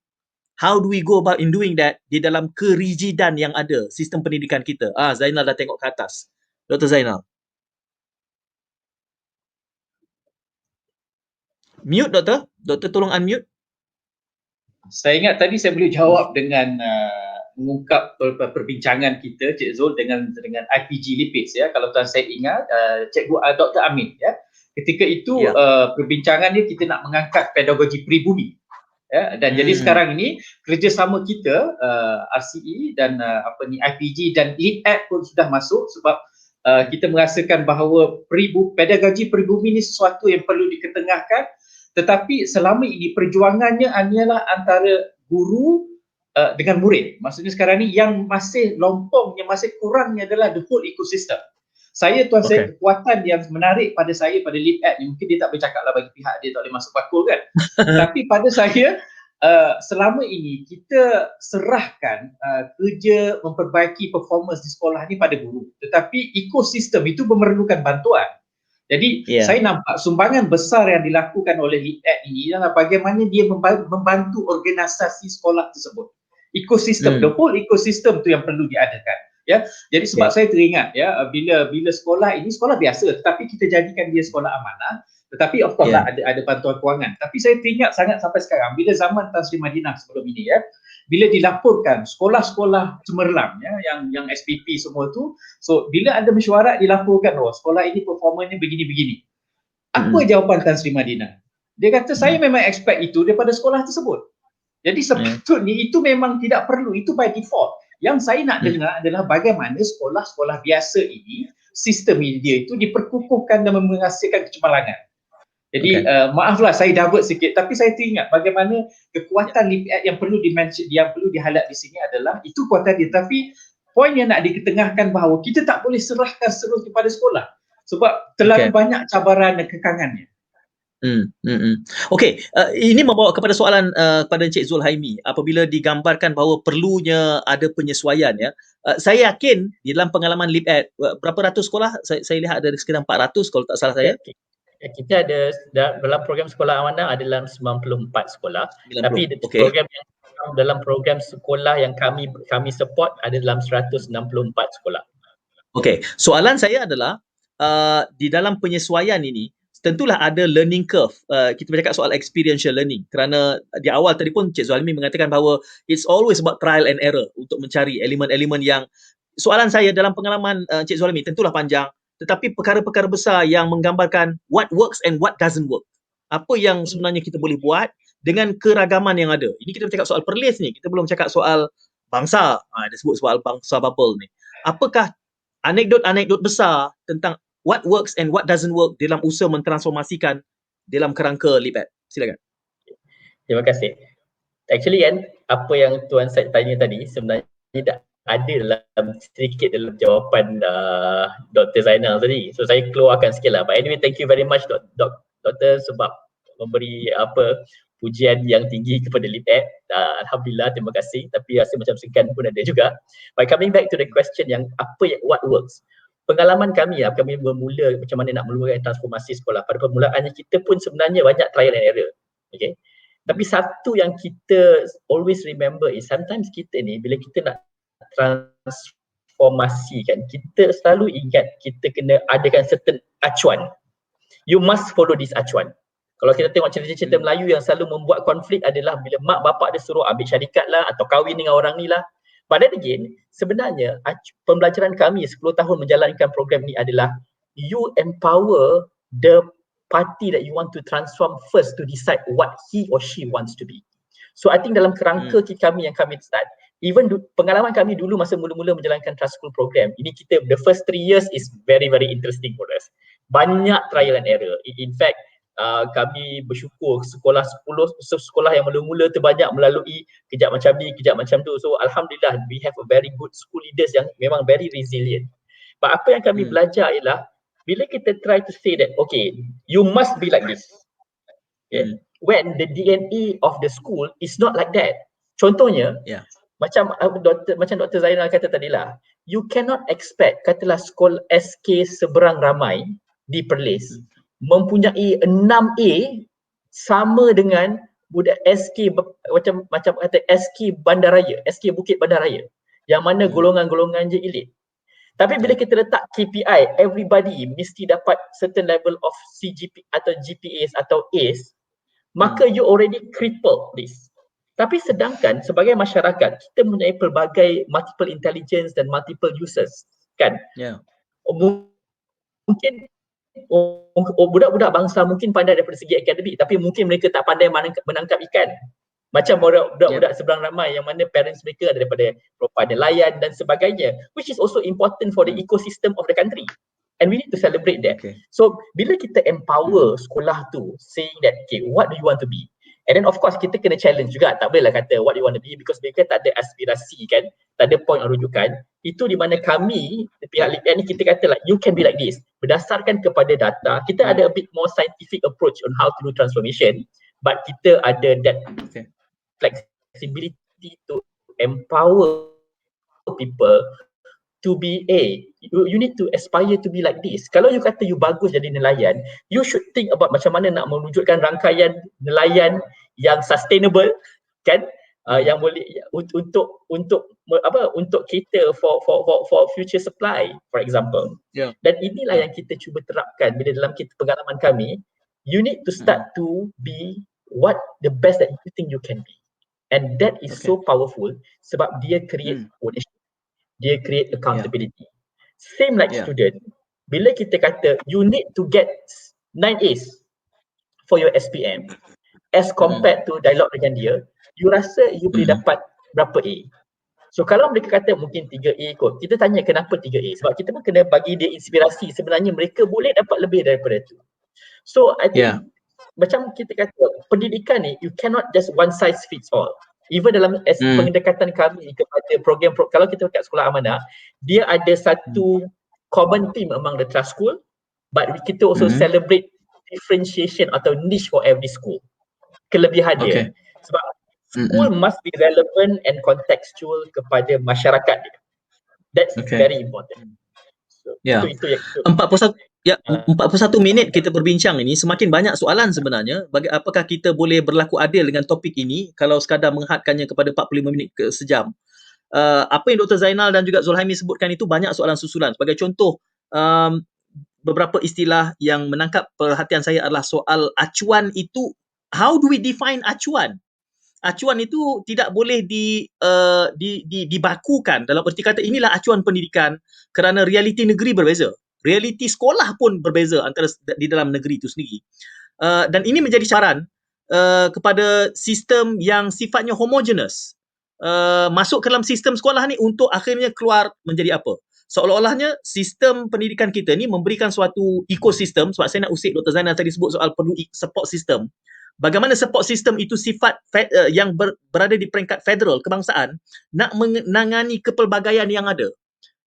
How do we go about in doing that di dalam kerigidan yang ada sistem pendidikan kita? Zainal dah tengok ke atas. Dr. Zainal. Mute, Doktor. Doktor tolong unmute. Saya ingat tadi saya boleh jawab dengan mengungkap perbincangan kita, Cik Zul, dengan IPG lipids ya. Kalau tuan saya ingat, Cikgu Dr. Amin ya. Ketika itu perbincangan dia kita nak mengangkat pedagogi peribumi. Ya, dan jadi sekarang ini kerjasama kita RCE dan IPG dan LeadEd pun sudah masuk sebab kita merasakan bahawa pedagogi peribumi ini sesuatu yang perlu diketengahkan, tetapi selama ini perjuangannya hanyalah antara guru dengan murid. Maksudnya sekarang ni yang masih lompong, yang masih kurangnya adalah the whole ecosystem. Saya saya kekuatan yang menarik pada saya pada LeadEd ni, mungkin dia tak boleh cakap lah bagi pihak dia tak boleh masuk bakul kan. Tapi pada saya selama ini kita serahkan kerja memperbaiki performance di sekolah ni pada guru, tetapi ekosistem itu memerlukan bantuan. Jadi saya nampak sumbangan besar yang dilakukan oleh LeadEd ini adalah bagaimana dia membantu organisasi sekolah tersebut. Ekosistem, the whole ekosistem tu yang perlu diadakan. ya. Jadi sebab saya teringat ya, bila sekolah ini sekolah biasa tetapi kita jadikan dia sekolah amanah, tetapi of course lah ada bantuan kewangan. Tapi saya teringat sangat sampai sekarang bila zaman Tan Sri Madinah sebelum ini ya, bila dilaporkan sekolah-sekolah cemerlang ya, yang SPP semua tu, so bila ada mesyuarat dilaporkan sekolah ini performanya begini-begini. Apa jawapan Tan Sri Madinah? Dia kata saya memang expect itu daripada sekolah tersebut. Jadi sepatutnya itu memang tidak perlu, itu by default. Yang saya nak dengar adalah bagaimana sekolah-sekolah biasa ini, sistem dia itu diperkukuhkan dan menghasilkan kecemerlangan. Jadi maaflah saya divert sikit, tapi saya teringat bagaimana kekuatan LIPAD yang perlu di-highlight di sini adalah itu kekuatan dia, tapi poin yang nak diketengahkan bahawa kita tak boleh serahkan terus kepada sekolah sebab terlalu banyak cabaran dan kekangannya. Okey, ini membawa kepada soalan kepada Encik Zulhaimi apabila digambarkan bahawa perlunya ada penyesuaian ya. Saya yakin di dalam pengalaman LIPAD berapa ratus sekolah, saya lihat ada sekitar 400 kalau tak salah saya. Kita ada dalam program sekolah amanah ada dalam 94 sekolah. 90. Tapi program yang dalam program sekolah yang kami support ada dalam 164 sekolah. Okey, soalan saya adalah di dalam penyesuaian ini tentulah ada learning curve. Kita bercakap soal experiential learning kerana di awal tadi pun Cik Zulhaimi mengatakan bahawa it's always about trial and error untuk mencari elemen-elemen yang, soalan saya dalam pengalaman Cik Zulhaimi tentulah panjang, tetapi perkara-perkara besar yang menggambarkan what works and what doesn't work. Apa yang sebenarnya kita boleh buat dengan keragaman yang ada. Ini kita bercakap soal Perlis ni, kita belum cakap soal bangsa. Dia sebut soal bangsa bubble ni. Apakah anekdot-anekdot besar tentang what works and what doesn't work dalam usaha mentransformasikan dalam kerangka LIPAD? Silakan. Terima kasih. Actually kan, apa yang Tuan Syed tanya tadi sebenarnya tak ada sedikit dalam jawapan Dr. Zainal tadi. So saya keluarkan sikit lah. But anyway, thank you very much Dr. sebab memberi pujian yang tinggi kepada LIPAD. Alhamdulillah, terima kasih. Tapi rasa macam segan pun ada juga. But coming back to the question yang what works. Pengalaman kami bermula macam mana nak melakukan transformasi sekolah. Pada permulaannya kita pun sebenarnya banyak trial and error. Okay. Tapi satu yang kita always remember is sometimes kita ni bila kita nak transformasi kan, kita selalu ingat kita kena adakan certain acuan. You must follow this acuan. Kalau kita tengok cerita-cerita Melayu yang selalu membuat konflik adalah bila mak bapak dia suruh ambil syarikat lah atau kahwin dengan orang ni lah. But then again, sebenarnya pembelajaran kami 10 tahun menjalankan program ni adalah you empower the party that you want to transform first to decide what he or she wants to be. So I think dalam kerangka kami yang kami start, even pengalaman kami dulu masa mula-mula menjalankan trust school program, ini kita the first 3 years is very interesting for us. Banyak trial and error. In fact, kami bersyukur sekolah yang mula-mula terbanyak melalui kejap macam ni, kejap macam tu. So Alhamdulillah, we have a very good school leaders yang memang very resilient. But apa yang kami belajar ialah bila kita try to say that, okay, you must be like this. Okay. When the DNA of the school is not like that. Contohnya, macam Dr. Zainal kata tadilah, you cannot expect, katalah sekolah SK Seberang Ramai di Perlis mempunyai 6A sama dengan budak SK macam kata SK Bandaraya, SK Bukit Bandaraya yang mana golongan-golongan je elit. Tapi bila kita letak KPI, everybody mesti dapat certain level of CGP atau GPAs atau A's, maka you already cripple this. Tapi sedangkan sebagai masyarakat, kita mempunyai pelbagai multiple intelligence dan multiple users, kan? Mungkin budak-budak bangsa mungkin pandai daripada segi akademik, tapi mungkin mereka tak pandai menangkap ikan. Macam budak-budak Seberang Ramai yang mana parents mereka daripada nelayan dan sebagainya, which is also important for the ecosystem of the country. And we need to celebrate that. So, bila kita empower sekolah tu, saying that, okay, what do you want to be? And then of course, kita kena challenge juga. Tak bolehlah kata what do you want to be because mereka tak ada aspirasi kan, tak ada point rujukan. Itu di mana kami, pihak LIPAD ni kita kata like, you can be like this. Berdasarkan kepada data, kita ada a bit more scientific approach on how to do transformation. But kita ada that flexibility to empower people to be you need to aspire to be like this. Kalau you kata you bagus jadi nelayan, you should think about macam mana nak mewujudkan rangkaian nelayan yang sustainable kan, yang boleh untuk cater for future supply, for example. Dan inilah yang kita cuba terapkan bila dalam pengalaman kami. You need to start to be what the best that you think you can be, and that is so powerful sebab dia create ownership, dia create accountability. Same like student, bila kita kata you need to get 9 A's for your SPM as compared to dialog dengan dia, you rasa you boleh dapat berapa A? So kalau mereka kata mungkin 3A kot, kita tanya kenapa 3A? Sebab kita pun kena bagi dia inspirasi, sebenarnya mereka boleh dapat lebih daripada tu. So I think macam kita kata, pendidikan ni you cannot just one size fits all. Even dalam pendekatan kami kepada program, kalau kita dekat sekolah amanah, dia ada satu common theme among the trust school, but kita also celebrate differentiation atau niche for every school. Kelebihan dia. Sebab school must be relevant and contextual kepada masyarakat dia. That's very important. So, itu yang 41 minit kita berbincang ini, semakin banyak soalan sebenarnya. Apakah kita boleh berlaku adil dengan topik ini kalau sekadar menghadkannya kepada 45 minit ke sejam? Apa yang Dr. Zainal dan juga Zulhaimi sebutkan itu banyak soalan susulan. Sebagai contoh, beberapa istilah yang menangkap perhatian saya adalah soal acuan itu. How do we define acuan? Acuan itu tidak boleh dibakukan dalam erti kata inilah acuan pendidikan, kerana realiti negeri berbeza. Realiti sekolah pun berbeza antara di dalam negeri itu sendiri. Dan ini menjadi cabaran kepada sistem yang sifatnya homogeneous. Masuk ke dalam sistem sekolah ni untuk akhirnya keluar menjadi apa? Seolah-olahnya sistem pendidikan kita ni memberikan suatu ekosistem. Sebab saya nak usik Dr. Zainal tadi sebut soal perlu support system. Bagaimana support system itu sifat yang berada di peringkat federal kebangsaan nak menangani kepelbagaian yang ada.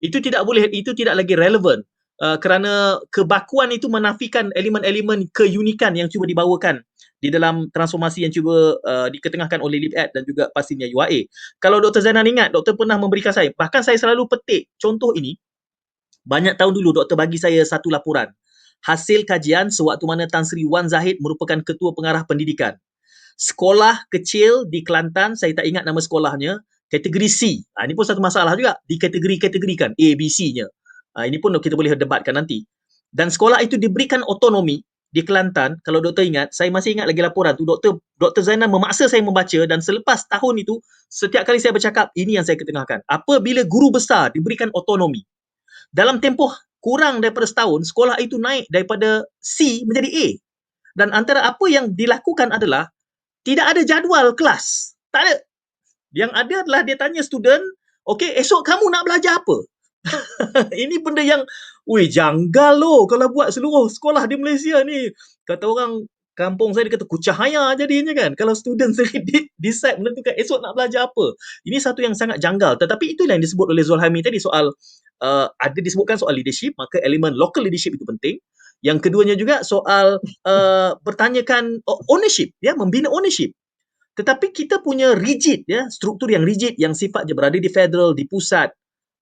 Itu tidak boleh, itu tidak lagi relevan kerana kebakuan itu menafikan elemen-elemen keunikan yang cuba dibawakan di dalam transformasi yang cuba diketengahkan oleh LibEd dan juga pastinya UAE. Kalau Dr. Zainal ingat, Doktor pernah memberikan saya, bahkan saya selalu petik contoh ini. Banyak tahun dulu Doktor bagi saya satu laporan. Hasil kajian sewaktu mana Tan Sri Wan Zahid merupakan Ketua Pengarah Pendidikan. Sekolah kecil di Kelantan, saya tak ingat nama sekolahnya, kategori C. Ini pun satu masalah juga, dikategorikan A, B, C-nya. Ini pun kita boleh debatkan nanti. Dan sekolah itu diberikan otonomi di Kelantan. Kalau Doktor ingat, saya masih ingat lagi laporan tu, Dr. Zainal memaksa saya membaca, dan selepas tahun itu, setiap kali saya bercakap, ini yang saya ketengahkan. Apabila guru besar diberikan otonomi, dalam tempoh kurang daripada setahun, sekolah itu naik daripada C menjadi A. Dan antara apa yang dilakukan adalah tidak ada jadual kelas. Tak ada. Yang ada adalah dia tanya student, okey, esok kamu nak belajar apa? Ini benda yang, janggal loh kalau buat seluruh sekolah di Malaysia ni. Kata orang kampung saya, dia kata kucahaya jadinya kan. Kalau student sendiri decide menentukan esok nak belajar apa. Ini satu yang sangat janggal. Tetapi itulah yang disebut oleh Zulhaimi tadi soal ada disebutkan soal leadership, maka elemen local leadership itu penting. Yang keduanya juga soal bertanyakan ownership, membina ownership. Tetapi kita punya rigid, struktur yang rigid yang sifatnya berada di federal, di pusat.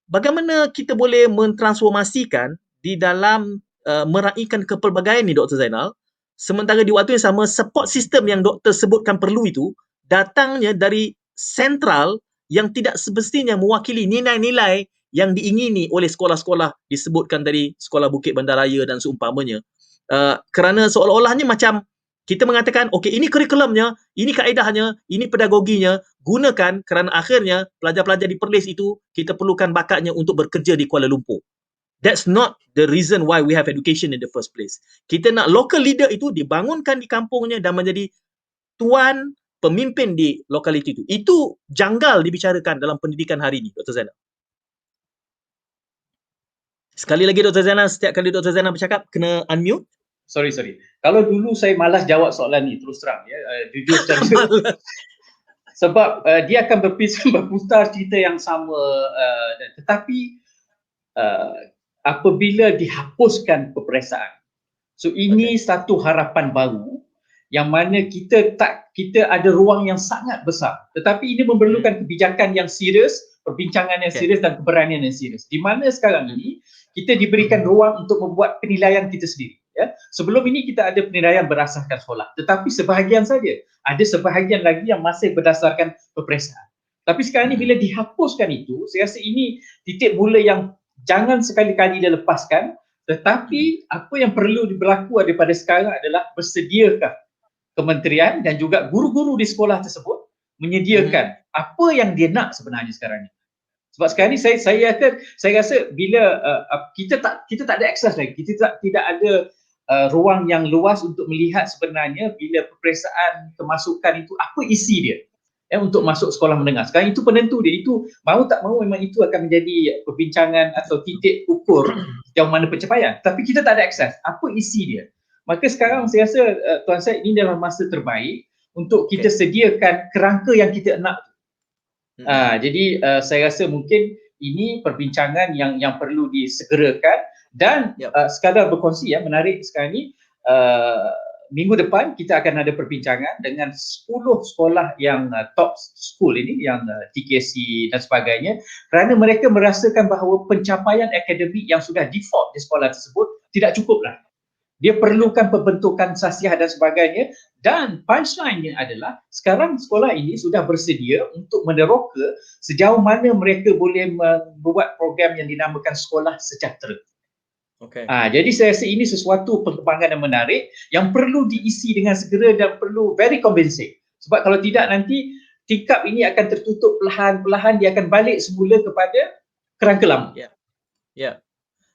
Bagaimana kita boleh mentransformasikan di dalam meraihkan kepelbagaian ni, Dr. Zainal, sementara di waktu yang sama support system yang doktor sebutkan perlu itu datangnya dari sentral yang tidak semestinya mewakili nilai-nilai yang diingini oleh sekolah-sekolah disebutkan tadi, Sekolah Bukit Bandaraya dan seumpamanya. Kerana seolah-olahnya macam kita mengatakan, okey, ini kurikulumnya, ini kaedahnya, ini pedagoginya, gunakan kerana akhirnya pelajar-pelajar di Perlis itu kita perlukan bakatnya untuk bekerja di Kuala Lumpur. That's not the reason why we have education in the first place. Kita nak local leader itu dibangunkan di kampungnya dan menjadi tuan pemimpin di lokaliti itu. Itu janggal dibicarakan dalam pendidikan hari ini, Dr. Zainal. Sekali lagi Dr. Zainal, setiap kali Dr. Zainal bercakap, kena unmute. Sorry. Kalau dulu saya malas jawab soalan ni, terus terang. Jujur saja. Sebab dia akan berputar cerita yang sama. Tetapi apabila dihapuskan peperiksaan. So ini satu harapan baru yang mana kita ada ruang yang sangat besar. Tetapi ini memerlukan kebijakan yang serius, perbincangan yang serius dan keberanian yang serius. Di mana sekarang ini kita diberikan ruang untuk membuat penilaian kita sendiri. Ya. Sebelum ini kita ada penilaian berdasarkan sekolah, tetapi sebahagian saja. Ada sebahagian lagi yang masih berdasarkan peperiksaan. Tapi sekarang ni bila dihapuskan itu, saya rasa ini titik mula yang jangan sekali-kali dilepaskan, tetapi apa yang perlu berlaku daripada sekarang adalah bersediakah kementerian dan juga guru-guru di sekolah tersebut menyediakan apa yang dia nak sebenarnya sekarang ni. Sebab sekarang ni saya rasa bila kita tak ada akses lagi, kita tidak ada ruang yang luas untuk melihat sebenarnya bila peperiksaan kemasukan itu apa isi dia untuk masuk sekolah menengah. Sekarang itu penentu dia, itu mahu tak mahu memang itu akan menjadi perbincangan atau titik ukur sejauh mana pencapaian. Tapi kita tak ada akses apa isi dia. Maka sekarang saya rasa Tuan Syed, ini adalah masa terbaik untuk kita sediakan kerangka yang kita nak. Jadi saya rasa mungkin ini perbincangan yang perlu disegerakan dan sekadar berkongsi menarik sekarang ni, minggu depan kita akan ada perbincangan dengan 10 sekolah yang top school ini, yang TKC dan sebagainya, kerana mereka merasakan bahawa pencapaian akademik yang sudah default di sekolah tersebut tidak cukuplah. Dia perlukan pembentukan sasiah dan sebagainya, dan punchline-nya adalah sekarang sekolah ini sudah bersedia untuk meneroka sejauh mana mereka boleh membuat program yang dinamakan sekolah sejahtera. Jadi saya rasa ini sesuatu perkembangan yang menarik yang perlu diisi dengan segera dan perlu very convincing. Sebab kalau tidak nanti tingkap ini akan tertutup perlahan-perlahan, dia akan balik semula kepada kerangka lama.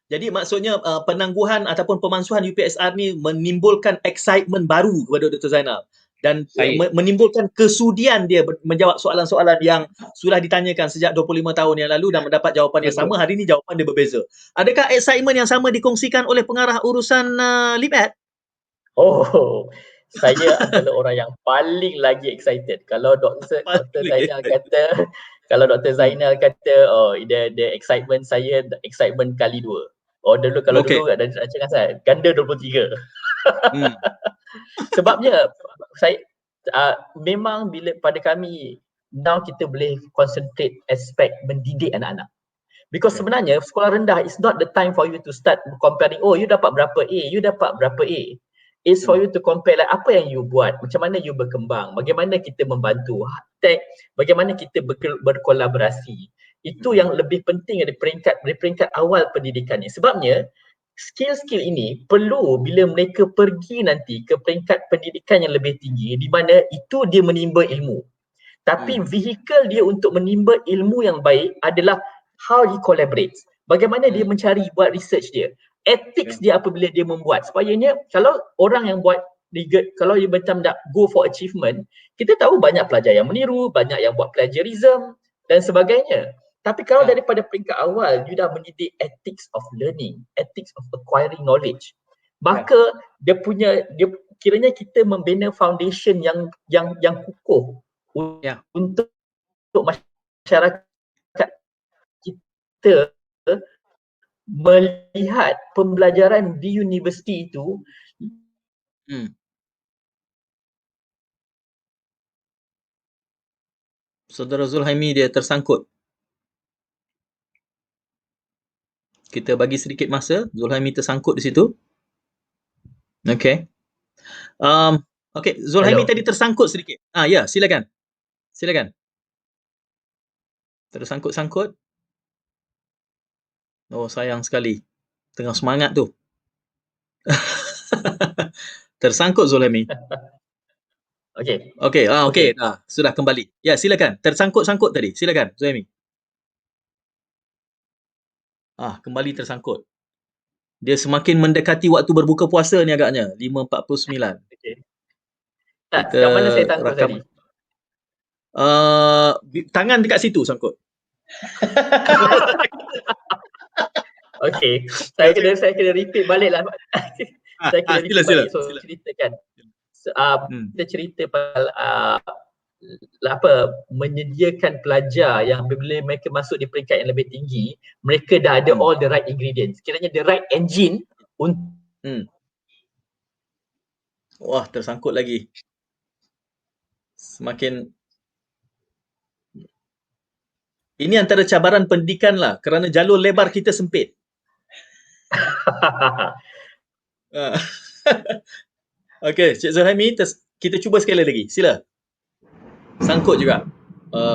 Jadi maksudnya penangguhan ataupun pemansuhan UPSR ni menimbulkan excitement baru kepada Dr. Zainal dan menimbulkan kesudian dia menjawab soalan-soalan yang sudah ditanyakan sejak 25 tahun yang lalu dan mendapat jawapan yang sama. Hari ini jawapan dia berbeza. Adakah excitement yang sama dikongsikan oleh pengarah urusan LibEd? Oh, saya adalah orang yang paling lagi excited. Kalau Dr. Zainal kata, oh, the excitement saya, excitement kali 2. Oh, dulu kalau dulu ada cakap saya ganda 23. Sebabnya saya memang bila pada kami now kita boleh concentrate aspek mendidik anak-anak. Because sebenarnya sekolah rendah is not the time for you to start comparing, oh you dapat berapa A, you dapat berapa A. It's for you to compare like apa yang you buat, macam mana you berkembang, bagaimana kita membantu, bagaimana kita berkolaborasi. Itu yang lebih penting dari peringkat awal pendidikan ni. Sebabnya skill-skill ini perlu bila mereka pergi nanti ke peringkat pendidikan yang lebih tinggi di mana itu dia menimba ilmu. Tapi vehikel dia untuk menimba ilmu yang baik adalah how he collaborates. Bagaimana dia mencari, buat research dia. Ethics dia apabila dia membuat. Supayanya kalau orang yang buat, kalau you macam nak go for achievement, kita tahu banyak pelajar yang meniru, banyak yang buat plagiarism dan sebagainya. Tapi kalau daripada peringkat awal, you dah mendidik ethics of learning, ethics of acquiring knowledge, maka dia kiranya kita membina foundation yang kukuh untuk masyarakat kita melihat pembelajaran di universiti itu. Saudara Zulhaimi dia tersangkut. Kita bagi sedikit masa, Zulhaimi tersangkut di situ. Okey. Zulhaimi tadi tersangkut sedikit. Ya, silakan. Tersangkut-sangkut. Oh, sayang sekali. Tengah semangat tu. Tersangkut Zulhaimi. Okey, sudah kembali. Ya, silakan. Tersangkut-sangkut tadi. Silakan, Zulhaimi. Kembali tersangkut. Dia semakin mendekati waktu berbuka puasa ni agaknya, 5.49. Kat mana saya tangkut tadi? Tangan dekat situ sangkut. Okey, saya kena repeat balik lah. Saya kena repeat balik. So ceritakan. Kita cerita menyediakan pelajar yang bila mereka masuk di peringkat yang lebih tinggi, mereka dah ada all the right ingredients. Kiranya the right engine Wah, tersangkut lagi. Semakin ini antara cabaran pendidikan lah, kerana jalur lebar kita sempit. Ah. Okey, Cik Zulhaimi, kita cuba sekali lagi. Sila. Sangkut juga.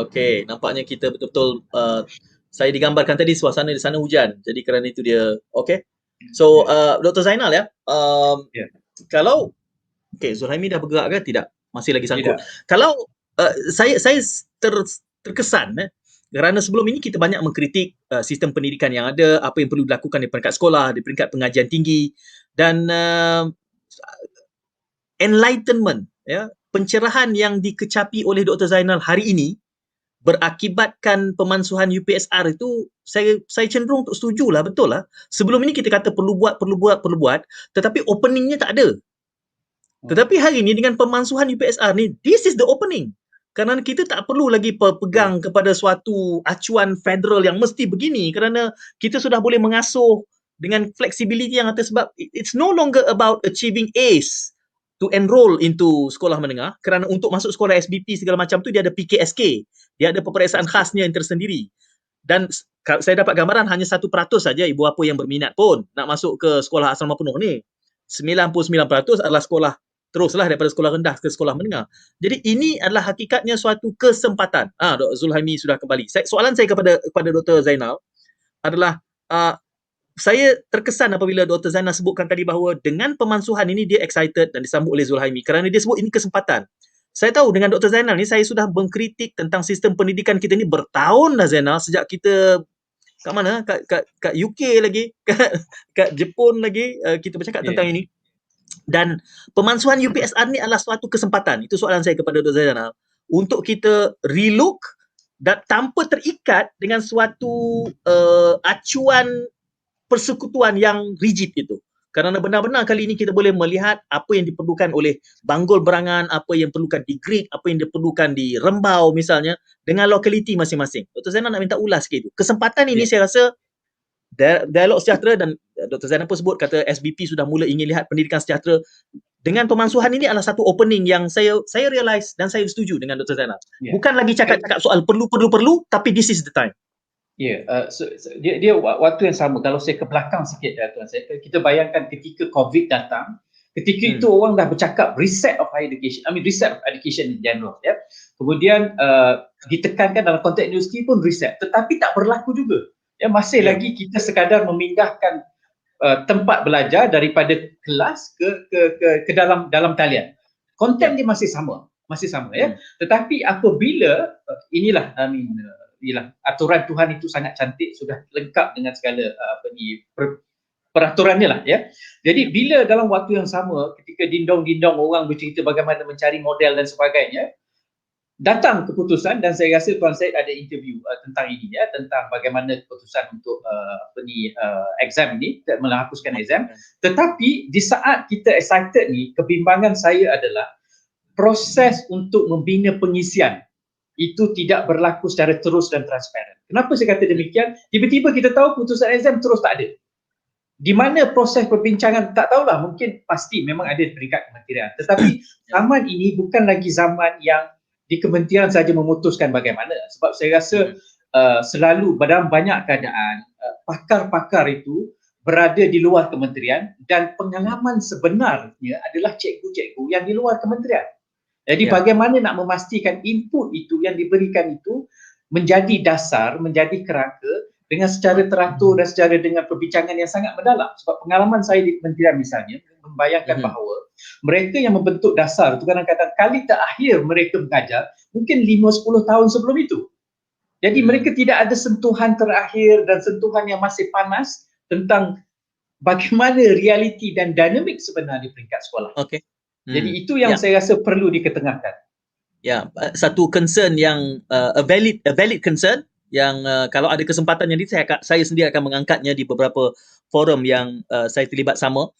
Okey, nampaknya kita betul-betul saya digambarkan tadi suasana di sana hujan. Jadi kerana itu dia okey. So, Dr. Zainal ya. Ya. Kalau Zulhaimi dah bergerak ke tidak? Masih lagi sangkut. Tidak. Kalau saya terkesan kerana sebelum ini kita banyak mengkritik sistem pendidikan yang ada, apa yang perlu dilakukan di peringkat sekolah, di peringkat pengajian tinggi dan enlightenment ya, pencerahan yang dikecapi oleh Dr. Zainal hari ini berakibatkan pemansuhan UPSR itu saya cenderung untuk setujulah, betul lah. Sebelum ini kita kata perlu buat, tetapi openingnya tak ada. Tetapi hari ini dengan pemansuhan UPSR ni, this is the opening. Kerana kita tak perlu lagi pegang kepada suatu acuan federal yang mesti begini, kerana kita sudah boleh mengasuh dengan flexibility yang ada, sebab it's no longer about achieving A's to enroll into sekolah menengah, kerana untuk masuk sekolah SBP segala macam tu dia ada PKSK, dia ada peperiksaan khasnya yang tersendiri. Dan saya dapat gambaran hanya 1% saja ibu bapa yang berminat pun nak masuk ke sekolah asrama penuh ni. 99% adalah sekolah teruslah daripada sekolah rendah ke sekolah menengah. Jadi ini adalah hakikatnya suatu kesempatan. Dr. Zulhaimi sudah kembali. Soalan saya kepada Dr. Zainal adalah saya terkesan apabila Dr. Zainal sebutkan tadi bahawa dengan pemansuhan ini dia excited dan disambut oleh Zulhaimi kerana dia sebut ini kesempatan. Saya tahu dengan Dr. Zainal ni saya sudah mengkritik tentang sistem pendidikan kita ni bertahun dah Zainal, sejak kita kat mana? Kat UK lagi, kat Jepun lagi kita bercakap tentang ini. Dan pemansuhan UPSR ni adalah suatu kesempatan. Itu soalan saya kepada Dr. Zainal, untuk kita relook dan tanpa terikat dengan suatu acuan persekutuan yang rigid itu. Kerana benar-benar kali ini kita boleh melihat apa yang diperlukan oleh Banggol Berangan, apa yang diperlukan di Greek, apa yang diperlukan di Rembau misalnya, dengan lokaliti masing-masing. Dr. Zainal nak minta ulas sikit itu. Kesempatan ini saya rasa Dialog Sejahtera, dan Dr. Zainal pun sebut kata SBP sudah mula ingin lihat pendidikan sejahtera. Dengan pemansuhan ini adalah satu opening yang saya realise dan saya setuju dengan Dr. Zainal. Bukan lagi cakap-cakap soal perlu, tapi this is the time. So dia waktu yang sama. Kalau saya ke belakang sikit, tuan saya, kita bayangkan ketika COVID datang, ketika itu orang dah bercakap reset of higher education, reset of education in general, ya. Kemudian ditekankan dalam konteks universiti pun reset, tetapi tak berlaku juga. Ya, masih lagi kita sekadar memindahkan tempat belajar daripada kelas ke dalam talian. Konten dia masih sama ya. Tetapi apabila inilah aturan Tuhan itu sangat cantik, sudah lengkap dengan segala peraturannya lah ya. Jadi bila dalam waktu yang sama ketika dindong-dindong orang bercerita bagaimana mencari model dan sebagainya, datang keputusan, dan saya rasa Tuan Syed ada interview tentang ini ya, tentang bagaimana keputusan untuk exam ni, menghapuskan exam. Tetapi di saat kita excited ni, kebimbangan saya adalah proses untuk membina pengisian itu tidak berlaku secara terus dan transparan. Kenapa saya kata demikian? Tiba-tiba kita tahu putusan exam terus tak ada. Di mana proses perbincangan, tak tahulah, mungkin pasti memang ada di peringkat kementerian. Tetapi zaman ini bukan lagi zaman yang di kementerian saja memutuskan bagaimana. Sebab saya rasa selalu dalam banyak keadaan pakar-pakar itu berada di luar kementerian, dan pengalaman sebenarnya adalah cikgu-cikgu yang di luar kementerian. Jadi bagaimana nak memastikan input itu yang diberikan itu menjadi dasar, menjadi kerangka dengan secara teratur dan secara dengan perbincangan yang sangat mendalam. Sebab pengalaman saya di kementerian misalnya membayangkan bahawa mereka yang membentuk dasar itu kadang-kadang kali terakhir mereka mengajar mungkin 5-10 tahun sebelum itu. Jadi mereka tidak ada sentuhan terakhir dan sentuhan yang masih panas tentang bagaimana realiti dan dinamik sebenar di peringkat sekolah. Jadi itu yang saya rasa perlu diketengahkan. Satu concern yang a valid concern yang kalau ada kesempatan yang ini saya sendiri akan mengangkatnya di beberapa forum yang saya terlibat sama.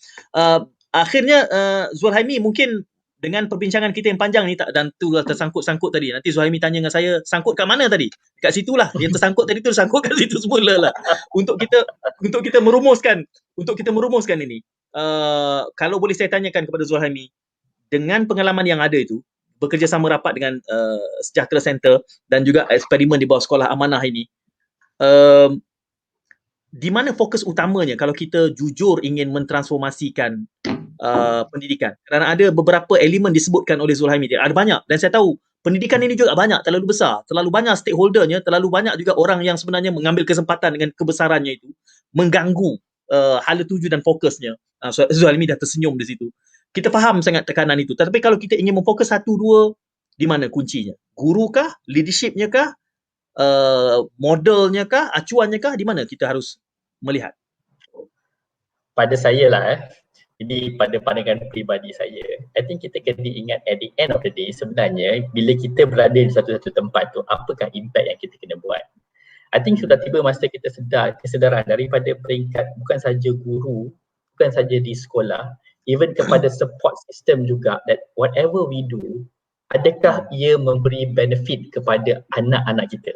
Akhirnya Zulhaimi, mungkin dengan perbincangan kita yang panjang ni dan tu tersangkut-sangkut tadi, nanti Zulhaimi tanya dengan saya, sangkut kat mana tadi? Kat situlah. Yang tersangkut tadi tu sangkut kat situ semula lah. Untuk kita merumuskan ini. Kalau boleh saya tanyakan kepada Zulhaimi, dengan pengalaman yang ada itu, bekerjasama rapat dengan Sejahtera Center dan juga eksperimen di bawah Sekolah Amanah ini, di mana fokus utamanya kalau kita jujur ingin mentransformasikan pendidikan? Kerana ada beberapa elemen disebutkan oleh Zulhaimi. Ada banyak dan saya tahu pendidikan ini juga banyak, terlalu besar, terlalu banyak stakeholdernya, terlalu banyak juga orang yang sebenarnya mengambil kesempatan dengan kebesarannya itu mengganggu hala tuju dan fokusnya. Zulhaimi dah tersenyum di situ. Kita faham sangat tekanan itu. Tetapi kalau kita ingin memfokus satu dua, di mana kuncinya? Guru kah? Leadershipnya kah? Modelnya kah? Acuannya kah? Di mana kita harus melihat? Pada saya lah ini pada pandangan peribadi saya, I think kita kena ingat at the end of the day sebenarnya bila kita berada di satu-satu tempat tu, apakah impact yang kita kena buat. I think sudah tiba masa kita sedar kesedaran daripada peringkat bukan saja guru, bukan saja di sekolah, even kepada support system juga, that whatever we do, adakah ia memberi benefit kepada anak-anak kita.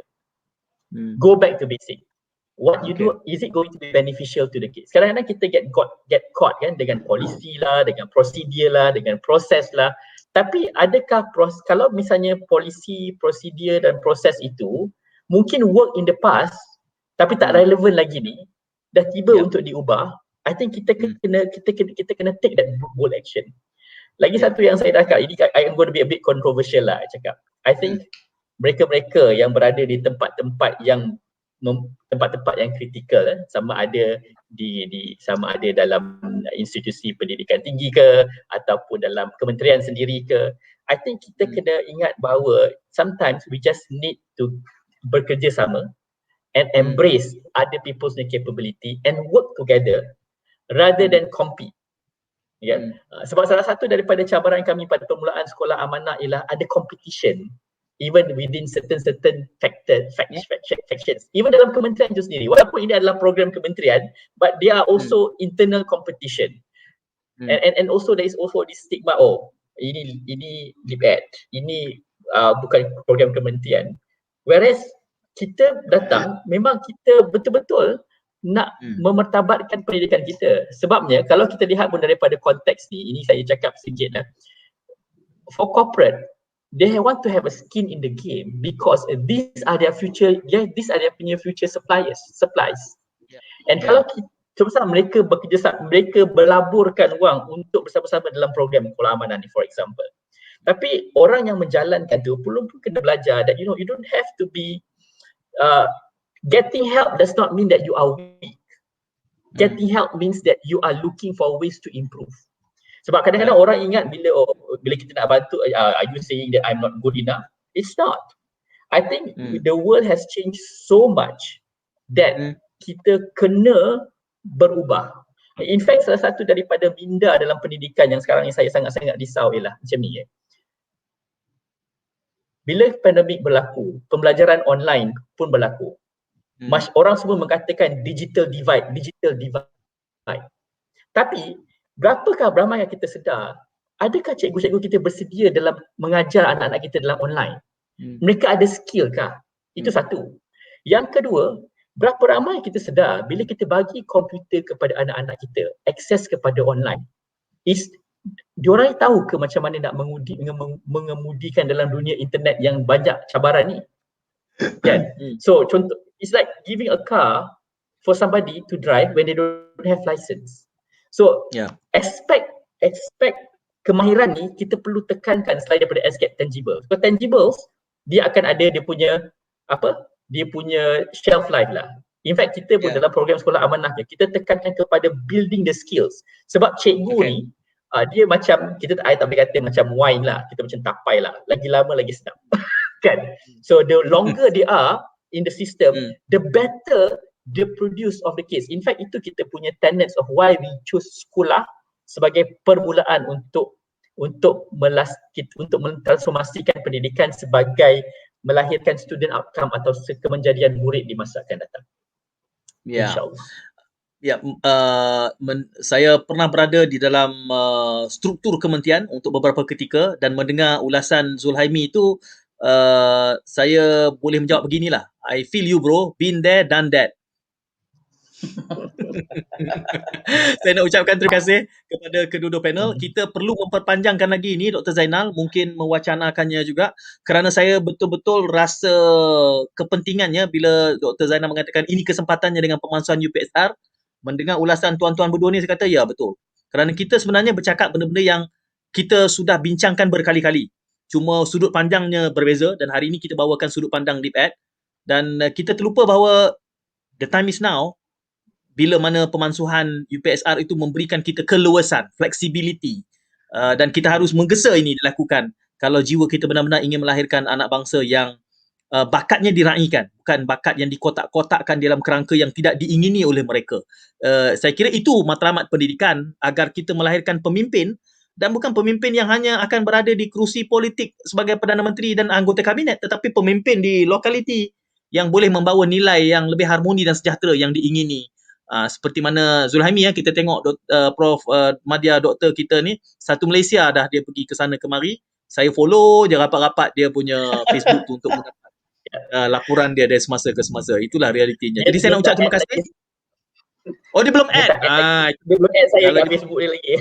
Go back to basic. What you do, is it going to be beneficial to the kids? Kadang-kadang kita get caught kan dengan polisi lah, dengan prosedur lah, dengan proses lah. Tapi adakah kalau misalnya polisi, prosedur dan proses itu mungkin work in the past tapi tak relevan lagi ni, dah tiba untuk diubah, I think kita kena take that bold action. Lagi satu yang saya dah cakap, ini I am going to be a bit controversial lah I cakap. I think mereka-mereka yang berada di tempat-tempat yang kritikal, sama ada sama ada dalam institusi pendidikan tinggi ke ataupun dalam kementerian sendiri ke, I think kita kena ingat bahawa sometimes we just need to bekerjasama and embrace other people's capability and work together rather than compete. Sebab salah satu daripada cabaran kami pada permulaan sekolah amanah ialah ada competition even within certain factions, even dalam kementerian itu sendiri, walaupun ini adalah program kementerian, but there are also internal competition. And also there is also this stigma, ini DepEd, ini bukan program kementerian. Whereas kita datang, memang kita betul-betul nak memertabatkan pendidikan kita. Sebabnya kalau kita lihat pun daripada konteks ni, ini saya cakap sikit lah, for corporate, they want to have a skin in the game because these are their future supplies. And kalau kita mereka bekerjasama, mereka berlaburkan wang untuk bersama-sama dalam program sekolah amanah ni, for example. Tapi orang yang menjalankan tu perlu kena belajar that you don't have to be getting help does not mean that you are weak. Getting help means that you are looking for ways to improve. Sebab kadang-kadang orang ingat bila kita nak bantu, are you saying that I'm not good enough? It's not. I think the world has changed so much that kita kena berubah. In fact, salah satu daripada minda dalam pendidikan yang sekarang ni saya sangat-sangat risau ialah macam ni. Bila pandemik berlaku, pembelajaran online pun berlaku. Orang semua mengatakan digital divide. Tapi berapakah ramai yang kita sedar, adakah cikgu-cikgu kita bersedia dalam mengajar anak-anak kita dalam online? Mereka ada skill kah? Itu satu. Yang kedua, berapa ramai kita sedar bila kita bagi komputer kepada anak-anak kita, akses kepada online, diorang tahu ke macam mana nak mengemudikan dalam dunia internet yang banyak cabaran ni? Kan? So contoh, it's like giving a car for somebody to drive when they don't have license. So expect kemahiran ni kita perlu tekankan selain daripada aspek tangible. So tangibles dia akan ada dia punya shelf life lah. In fact kita pun dalam program sekolah amanah kita tekankan kepada building the skills. Sebab cikgu ni dia macam kita tak boleh kata macam wine lah, kita macam tapai lah. Lagi lama lagi sedap. Kan? So the longer they are in the system, the better the produce of the kids. In fact itu kita punya tenets of why we choose sekolah sebagai permulaan untuk mentransformasikan pendidikan sebagai melahirkan student outcome atau kemenjadian murid di masa akan datang. InsyaAllah. Saya pernah berada di dalam struktur kementerian untuk beberapa ketika dan mendengar ulasan Zulhaimi itu, saya boleh menjawab beginilah. I feel you bro, been there, done that. Saya nak ucapkan terima kasih kepada kedua-dua panel. Kita perlu memperpanjangkan lagi ini Dr. Zainal, mungkin mewacanakannya juga, kerana saya betul-betul rasa kepentingannya bila Dr. Zainal mengatakan ini kesempatannya dengan pemansuhan UPSR. Mendengar ulasan tuan-tuan berdua ni, saya kata ya betul. Kerana kita sebenarnya bercakap benda-benda yang kita sudah bincangkan berkali-kali. Cuma sudut pandangnya berbeza dan hari ini kita bawakan sudut pandang Deep Ed. Dan kita terlupa bahawa the time is now bila mana pemansuhan UPSR itu memberikan kita keluasan, flexibility, dan kita harus menggesa ini dilakukan kalau jiwa kita benar-benar ingin melahirkan anak bangsa yang bakatnya diraihkan, bukan bakat yang dikotak-kotakkan dalam kerangka yang tidak diingini oleh mereka. Saya kira itu matlamat pendidikan, agar kita melahirkan pemimpin dan bukan pemimpin yang hanya akan berada di kerusi politik sebagai Perdana Menteri dan anggota kabinet, tetapi pemimpin di lokaliti yang boleh membawa nilai yang lebih harmoni dan sejahtera yang diingini. Seperti mana Zulhaimi, kita tengok Prof Madya doktor kita ni, satu Malaysia dah dia pergi ke sana kemari. Saya follow je rapat-rapat dia punya Facebook tu untuk mendapat laporan dia dari semasa ke semasa. Itulah realitinya. Jadi saya nak ucap terima kasih. Oh, dia belum add. Dia belum add saya kalau kat Facebook dia lagi.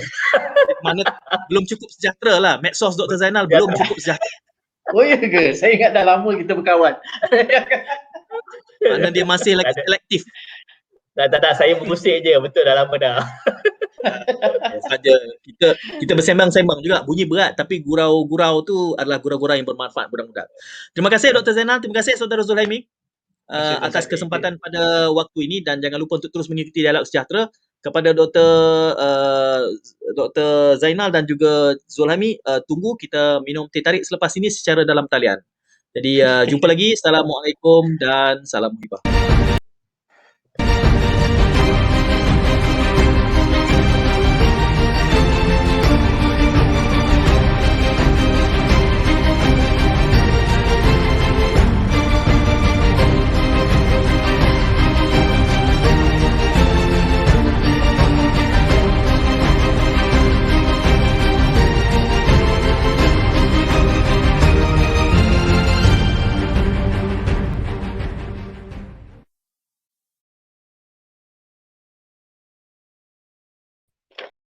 Mana belum cukup sejahtera lah. Medsos Dr. Zainal belum cukup sejahtera. Oh ya ke? Saya ingat dah lama kita berkawan. Mana dia masih lagi selektif. Tak, saya mengusik je, betul dah lama dah. Saja kita bersembang-sembang juga, bunyi berat tapi gurau-gurau tu adalah gurau-gurau yang bermanfaat mudah-mudahan. Terima kasih Dr. Zainal, terima kasih Saudara Zulhaimi atas kesempatan pada waktu ini, dan jangan lupa untuk terus mengikuti Dialog Sejahtera. Kepada Dr. Zainal dan juga Zulhaimi, tunggu kita minum teh tarik selepas ini secara dalam talian. Jadi jumpa lagi. Assalamualaikum dan salam hibah.